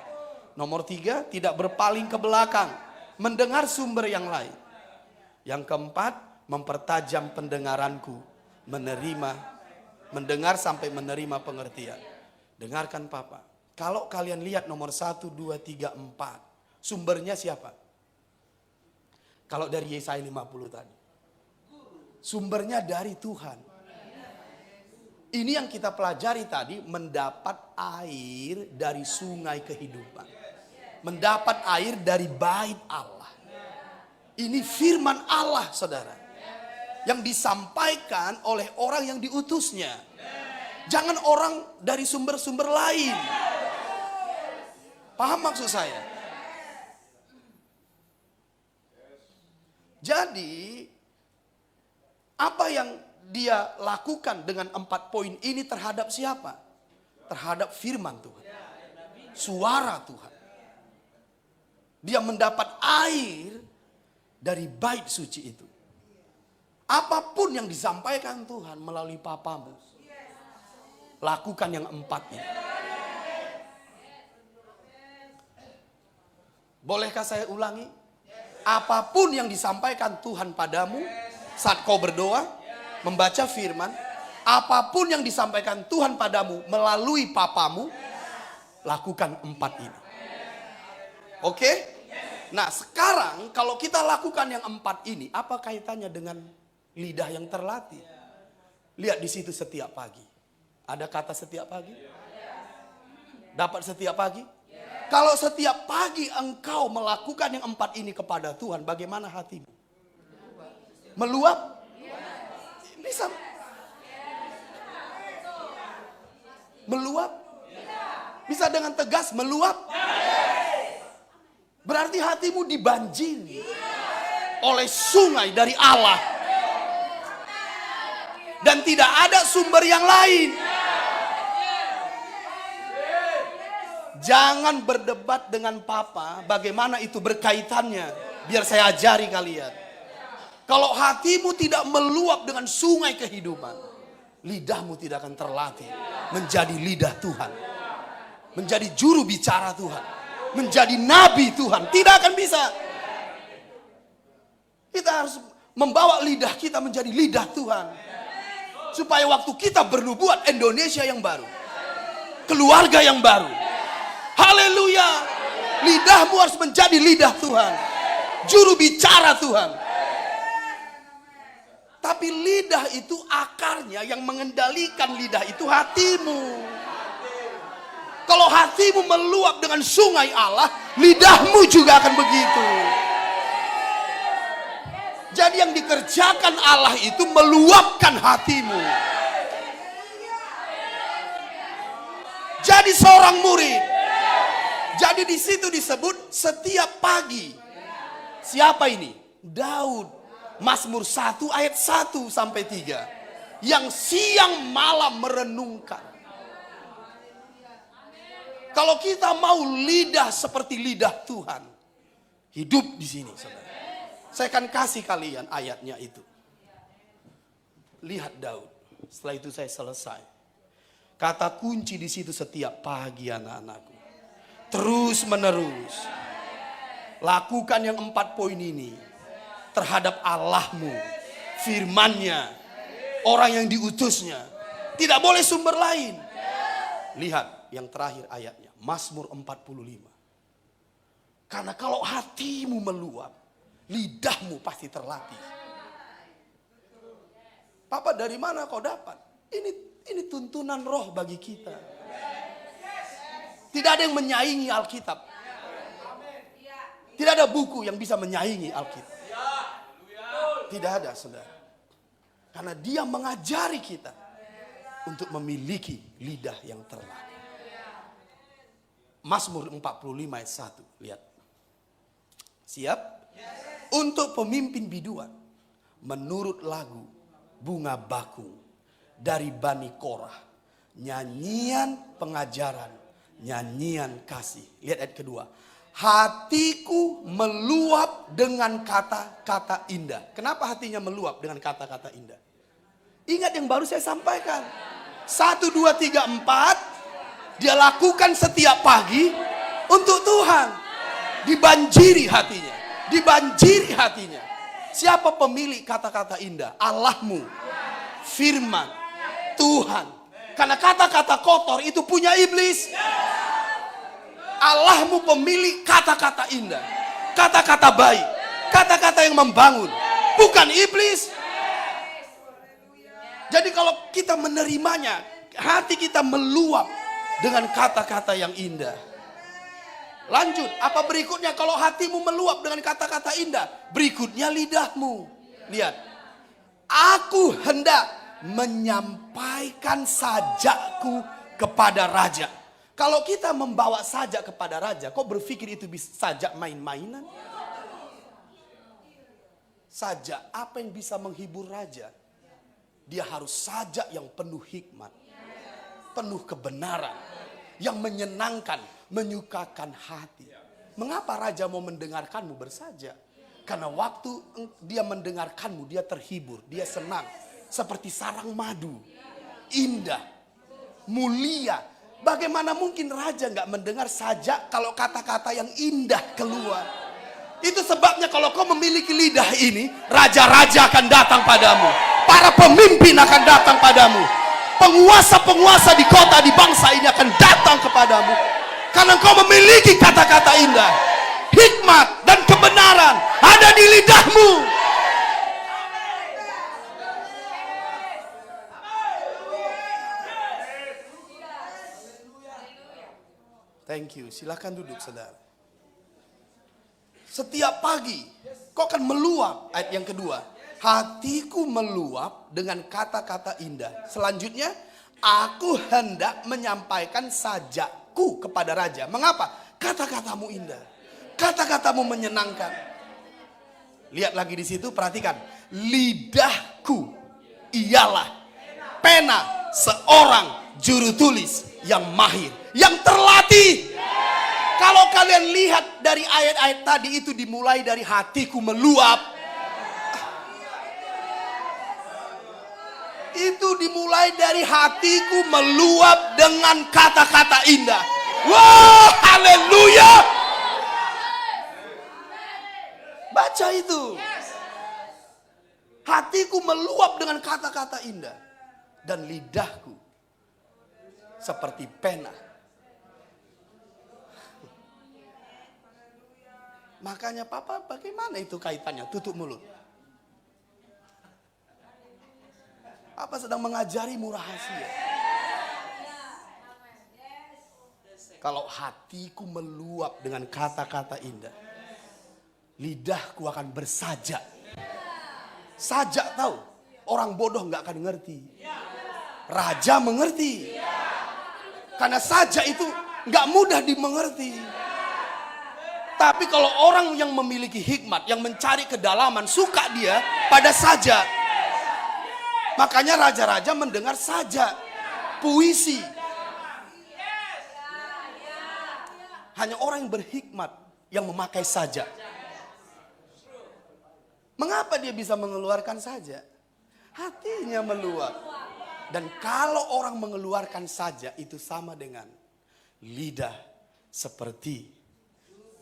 Nomor 3, tidak berpaling ke belakang, mendengar sumber yang lain. Yang keempat, mempertajam pendengaranku, mendengar sampai menerima pengertian. Dengarkan Papa. Kalau kalian lihat nomor 1, 2, 3, 4. Sumbernya siapa? Kalau dari Yesaya 50 tadi. Sumbernya dari Tuhan. Ini yang kita pelajari tadi, mendapat air dari sungai kehidupan. Mendapat air dari bait Allah. Ini firman Allah, saudara. Yang disampaikan oleh orang yang diutusnya. Jangan orang dari sumber-sumber lain. Paham maksud saya? Jadi, apa yang dia lakukan dengan 4 poin ini terhadap siapa? Terhadap firman Tuhan. Suara Tuhan. Dia mendapat air dari bait suci itu. Apapun yang disampaikan Tuhan melalui papamu, lakukan yang 4 ini. Bolehkah saya ulangi? Apapun yang disampaikan Tuhan padamu saat kau berdoa, membaca firman, apapun yang disampaikan Tuhan padamu melalui papamu, lakukan 4 ini. Oke? Nah, sekarang kalau kita lakukan yang 4 ini, apa kaitannya dengan lidah yang terlatih? Lihat di situ setiap pagi. Ada kata setiap pagi? Dapat setiap pagi? Kalau setiap pagi engkau melakukan yang 4 ini kepada Tuhan, bagaimana hatimu? Meluap? Bisa. Meluap? Bisa dengan tegas meluap? Berarti hatimu dibanjiri oleh sungai dari Allah. Dan tidak ada sumber yang lain. Jangan berdebat dengan papa bagaimana itu berkaitannya. Biar saya ajari kalian. Kalau hatimu tidak meluap dengan sungai kehidupan, lidahmu tidak akan terlatih menjadi lidah Tuhan. Menjadi juru bicara Tuhan. Menjadi nabi Tuhan. Tidak akan bisa. Kita harus membawa lidah kita menjadi lidah Tuhan. Supaya waktu kita bernubuat, Indonesia yang baru. Keluarga yang baru. Haleluya. Lidahmu harus menjadi lidah Tuhan. Juru bicara Tuhan. Tapi lidah itu akarnya, yang mengendalikan lidah itu hatimu. Kalau hatimu meluap dengan sungai Allah, lidahmu juga akan begitu. Jadi yang dikerjakan Allah itu meluapkan hatimu. Jadi seorang murid. Jadi di situ disebut setiap pagi. Siapa ini? Daud. Mazmur 1 ayat 1 sampai 3. Yang siang malam merenungkan. Kalau kita mau lidah seperti lidah Tuhan, hidup di sini, saudara. Saya akan kasih kalian ayatnya itu. Lihat Daud. Setelah itu saya selesai. Kata kunci di situ setiap pagi anak-anakku. Terus menerus. Lakukan yang 4 poin ini. Terhadap Allahmu. Firman-Nya. Orang yang diutusnya. Tidak boleh sumber lain. Lihat yang terakhir ayatnya. Mazmur 45. Karena kalau hatimu meluap, lidahmu pasti terlatih. Papa, dari mana kau dapat? Ini tuntunan roh bagi kita. Tidak ada yang menyaingi Alkitab. Tidak ada buku yang bisa menyaingi Alkitab. Tidak ada, saudara. Karena dia mengajari kita untuk memiliki lidah yang terlatih. Mazmur 45 ayat 1. Lihat. Siap? Untuk pemimpin biduan, menurut lagu bunga bakung dari Bani Korah, nyanyian pengajaran, nyanyian kasih. Lihat ayat kedua. Hatiku meluap dengan kata-kata indah. Kenapa hatinya meluap dengan kata-kata indah? Ingat yang baru saya sampaikan. 1, 2, 3, 4. Dia lakukan setiap pagi untuk Tuhan. Dibanjiri hatinya. Dibanjiri hatinya. Siapa pemilik kata-kata indah? Allahmu. Firman. Tuhan. Karena kata-kata kotor itu punya iblis. Allahmu pemilik kata-kata indah. Kata-kata baik. Kata-kata yang membangun. Bukan iblis. Jadi kalau kita menerimanya, hati kita meluap dengan kata-kata yang indah. Lanjut, apa berikutnya kalau hatimu meluap dengan kata-kata indah? Berikutnya lidahmu. Lihat. Aku hendak menyampaikan sajakku kepada raja. Kalau kita membawa sajak kepada raja, kau berpikir itu bisa sajak main-mainan? Sajak apa yang bisa menghibur raja? Dia harus sajak yang penuh hikmat. Penuh kebenaran. Yang menyenangkan, menyukakan hati. Mengapa raja mau mendengarkanmu bersajak? Karena waktu dia mendengarkanmu, dia terhibur, dia senang. Seperti sarang madu. Indah, mulia. Bagaimana mungkin raja nggak mendengar saja kalau kata-kata yang indah keluar? Itu sebabnya kalau kau memiliki lidah ini, raja-raja akan datang padamu. Para pemimpin akan datang padamu. Penguasa-penguasa di kota, di bangsa ini akan datang kepadamu. Karena kau memiliki kata-kata indah. Hikmat dan kebenaran ada di lidahmu. Thank you. Silakan duduk, saudara. Setiap pagi kau akan meluap. Ayat yang kedua, hatiku meluap dengan kata-kata indah. Selanjutnya, aku hendak menyampaikan sajakku kepada raja. Mengapa? Kata-katamu indah, kata-katamu menyenangkan. Lihat lagi di situ, perhatikan. Lidahku ialah pena seorang juru tulis yang mahir, yang terlatih. Kalau kalian lihat dari ayat-ayat tadi itu dimulai dari hatiku meluap. Itu dimulai dari hatiku meluap dengan kata-kata indah. Wow, haleluya. Baca itu. Hatiku meluap dengan kata-kata indah. Dan lidahku seperti pena. Makanya papa, bagaimana itu kaitannya? Tutup mulut. Apa sedang mengajarimu rahasia? Kalau hatiku meluap dengan kata-kata indah, lidahku akan bersajak. Sajak tahu? Orang bodoh nggak akan ngerti. Raja mengerti. Karena sajak itu nggak mudah dimengerti. Tapi kalau orang yang memiliki hikmat, yang mencari kedalaman, suka dia pada sajak. Makanya raja-raja mendengar sajak, puisi. Hanya orang yang berhikmat yang memakai sajak. Mengapa dia bisa mengeluarkan sajak? Hatinya meluap. Dan kalau orang mengeluarkan sajak itu sama dengan lidah seperti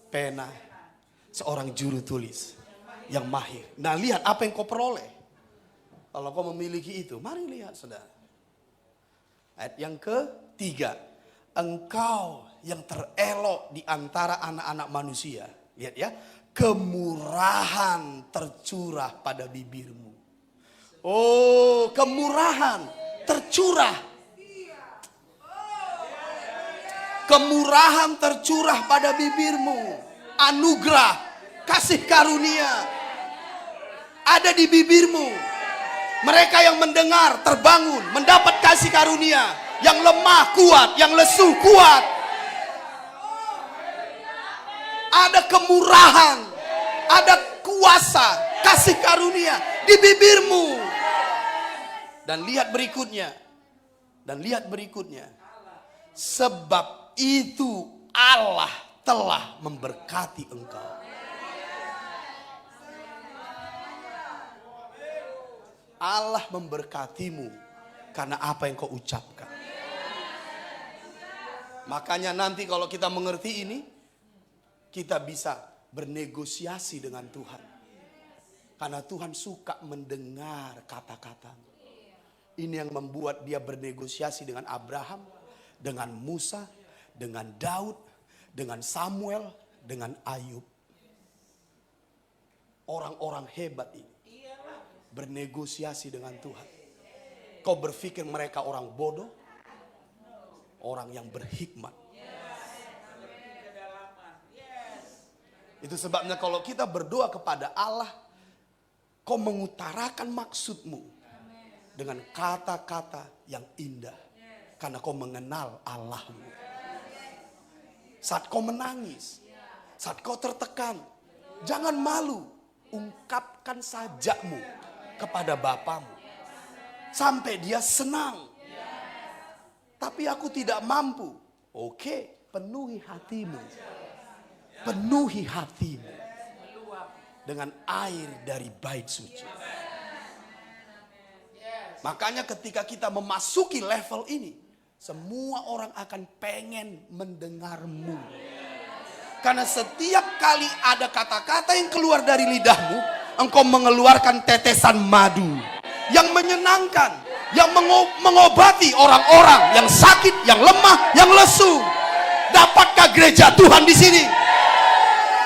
pena seorang juru tulis yang mahir. Nah, lihat apa yang kau peroleh kalau kau memiliki itu. Mari lihat, saudara. Ayat yang ketiga, engkau yang terelok di antara anak-anak manusia. Lihat ya, kemurahan tercurah pada bibirmu. Oh, kemurahan tercurah. Kemurahan tercurah pada bibirmu. Anugerah, kasih karunia ada di bibirmu. Mereka yang mendengar terbangun, mendapat kasih karunia. Yang lemah kuat, yang lesu kuat. Ada kemurahan, ada kuasa, kasih karunia di bibirmu. Dan lihat berikutnya. Sebab itu Allah telah memberkati engkau. Allah memberkatimu karena apa yang kau ucapkan. Makanya nanti kalau kita mengerti ini, kita bisa bernegosiasi dengan Tuhan. Karena Tuhan suka mendengar kata-katamu. Ini yang membuat dia bernegosiasi dengan Abraham, dengan Musa, dengan Daud, dengan Samuel, dengan Ayub. Orang-orang hebat ini bernegosiasi dengan Tuhan. Kau berpikir mereka orang bodoh? Orang yang berhikmat. Itu sebabnya kalau kita berdoa kepada Allah, kau mengutarakan maksudmu dengan kata-kata yang indah. Karena kau mengenal Allahmu. Saat kau menangis, saat kau tertekan, jangan malu. Ungkapkan sajakmu kepada Bapamu. Sampai dia senang. Tapi aku tidak mampu. Oke, penuhi hatimu. Penuhi hatimu dengan air dari bait suci. Makanya ketika kita memasuki level ini, semua orang akan pengen mendengarmu. Karena setiap kali ada kata-kata yang keluar dari lidahmu, engkau mengeluarkan tetesan madu yang menyenangkan, yang mengobati orang-orang yang sakit, yang lemah, yang lesu. Dapatkah gereja Tuhan di sini?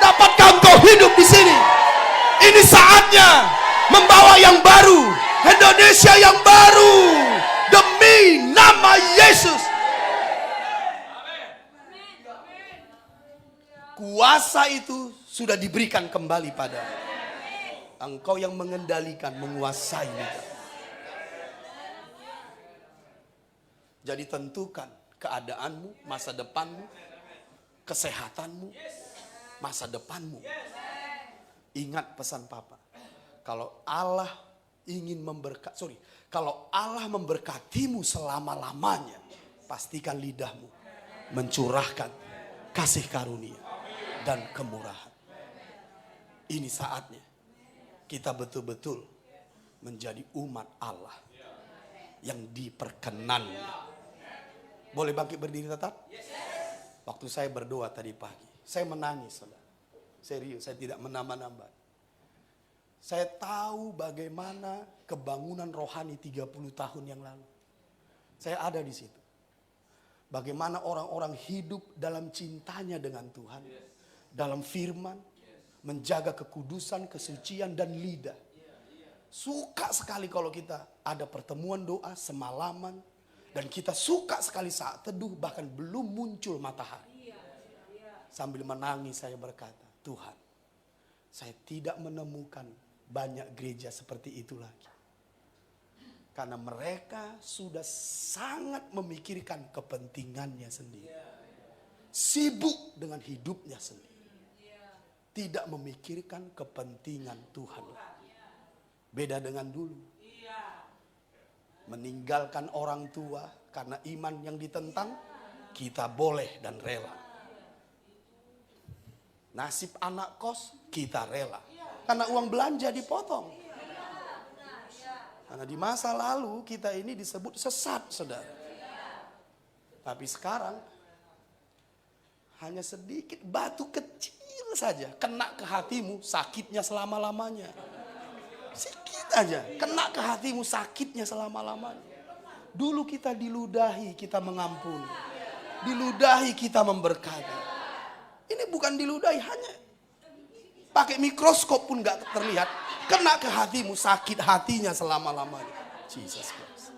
Dapatkah engkau hidup di sini? Ini saatnya membawa yang baru, Indonesia yang baru, demi nama Yesus. Kuasa itu sudah diberikan kembali pada engkau yang mengendalikan, menguasai kita. Jadi tentukan keadaanmu, masa depanmu, kesehatanmu, masa depanmu. Ingat pesan Papa. Kalau Allah ingin kalau Allah memberkatimu selama-lamanya, pastikan lidahmu mencurahkan kasih karunia dan kemurahan. Ini saatnya kita betul-betul menjadi umat Allah yang diperkenannya. Boleh bangkit berdiri tetap? Waktu saya berdoa tadi pagi, saya menangis, saudara. Serius, saya tidak menambah-nambah. Saya tahu bagaimana kebangunan rohani 30 tahun yang lalu. Saya ada di situ. Bagaimana orang-orang hidup dalam cintanya dengan Tuhan, dalam firman, menjaga kekudusan, kesucian, dan lidah. Suka sekali kalau kita ada pertemuan doa semalaman, dan kita suka sekali saat teduh, bahkan belum muncul matahari. Sambil menangis saya berkata, Tuhan, saya tidak menemukan banyak gereja seperti itu lagi. Karena mereka sudah sangat memikirkan kepentingannya sendiri. Sibuk dengan hidupnya sendiri. Tidak memikirkan kepentingan Tuhan. Beda dengan dulu. Meninggalkan orang tua karena iman yang ditentang, kita boleh dan rela. Nasib anak kos, kita rela. Karena uang belanja dipotong. Karena di masa lalu kita ini disebut sesat, saudara. Tapi sekarang hanya sedikit batu kecil saja kena ke hatimu, sakitnya selama-lamanya. Sedikit aja kena ke hatimu, sakitnya selama-lamanya. Dulu kita diludahi, kita mengampuni. Diludahi, kita memberkati. Ini bukan diludahi, hanya pakai mikroskop pun gak terlihat. Kena ke hatimu, sakit hatinya selama-lamanya. Jesus Christ.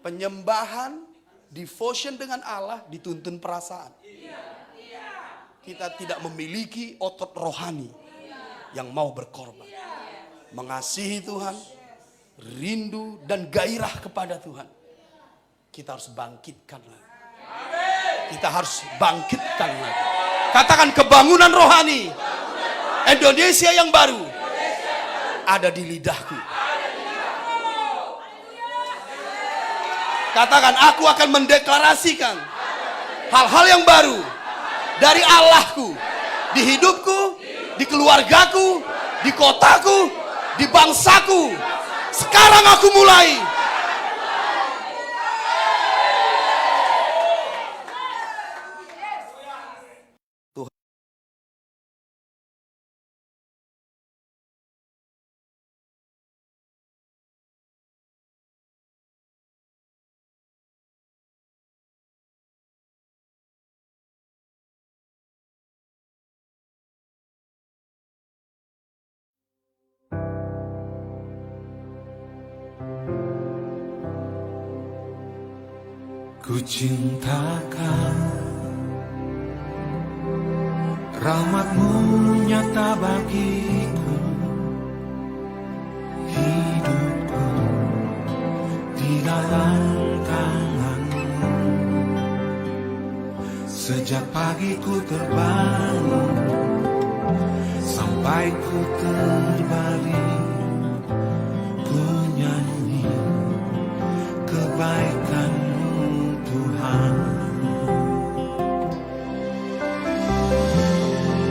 Penyembahan, devotion dengan Allah dituntun perasaan. Kita tidak memiliki otot rohani yang mau berkorban. Mengasihi Tuhan, rindu dan gairah kepada Tuhan. Kita harus bangkitkan lagi. Kita harus bangkitkan lagi. Katakan kebangunan rohani. Indonesia yang baru ada di lidahku. Katakan, aku akan mendeklarasikan hal-hal yang baru dari Allahku, di hidupku, di keluargaku, di kotaku, di bangsaku. Sekarang aku mulai. Ku cintakan rahmat-Mu nyata bagiku, hidupku di dalam tangan-Mu. Sejak pagi ku terbangun sampai ku terbaring, ku nyanyi kebaikan Tuhan.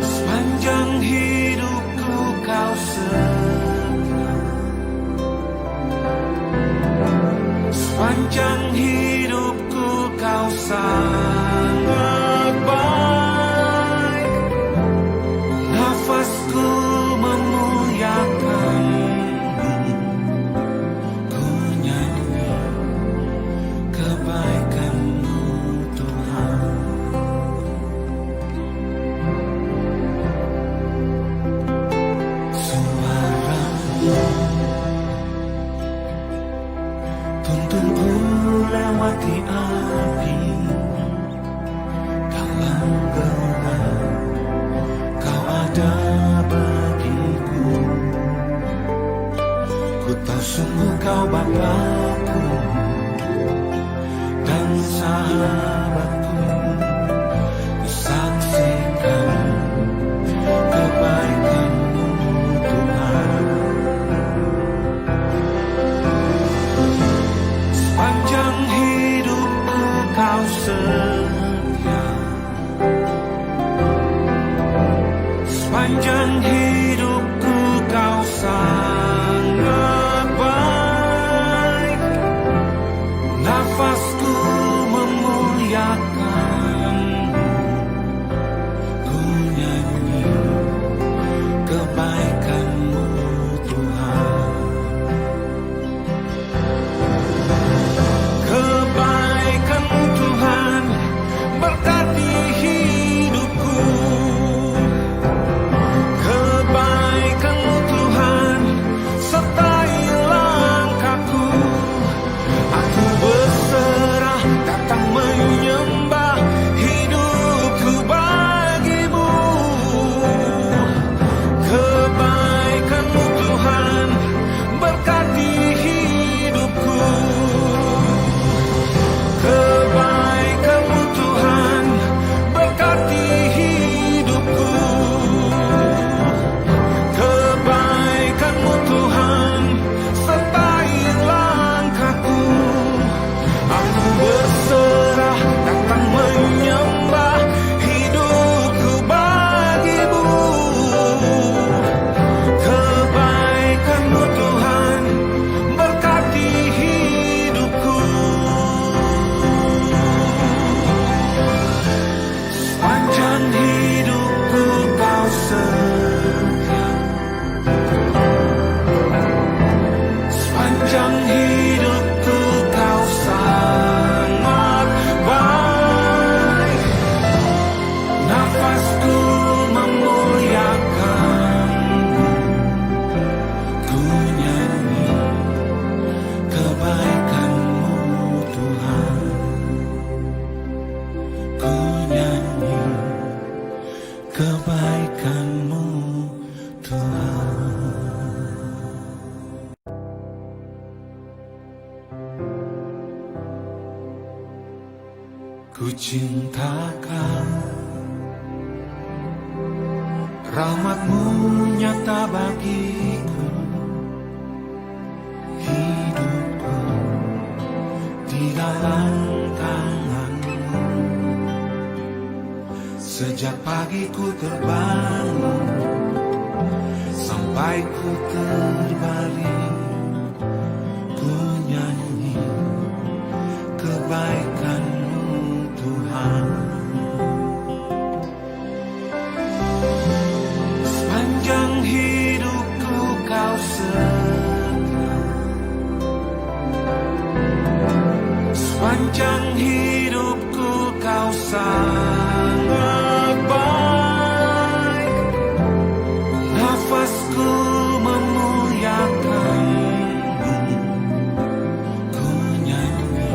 Sepanjang hidup sungguh kau Bapakku dan sahabatku. Ku saksikan kebaikan-Mu Tuhan. Sepanjang hidupku kau setia, sepanjang hidupku kau sangat baik. Nafasku memuliakan-Mu, ku nyanyi kebaikan-Mu Tuhan. Kebaikan-Mu Tuhan berkati hidupku. Kebaikan-Mu Tuhan sertai langkahku. Aku berserah datang menyembah, hidupku bagi-Mu. Kebaikan-Mu Tuhan berkati hidupku. Kebaikan-Mu Tuhan berkati hidupku. Kebaikan-Mu Tuhan sertai langkahku. Aku berserah datang menyembah, hidupku bagi-Mu. Kebaikan-Mu Tuhan berkati hidupku. Sepanjang hidupku kau setia, sepanjang hidupku kau sangat baik. Nafasku memuliakan-Mu, ku nyanyi kebaikan-Mu Tuhan. Ku nyanyi kebaikan-Mu Tuhan. Ku cintakan rahmat-Mu nyata bagiku. Hidupku di dalam tangan-Mu. Sejak pagi ku terbangun sampai ku terbaring, ku nyanyi kebaikan-Mu Tuhan. Sepanjang hidupku kau setia, sepanjang hidupku kau sangat baik. Nafasku memuliakan-Mu, ku nyanyi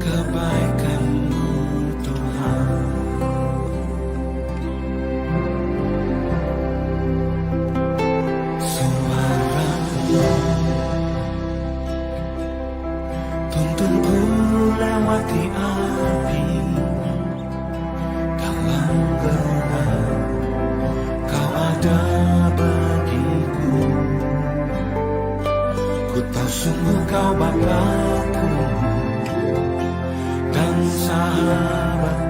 kebaikan-Mu Tuhan. Suara-Mu tuntunku lewati api, dalam gelap Kau ada bagiku. Ku tahu sungguh Kau Bapakku dan sahabat.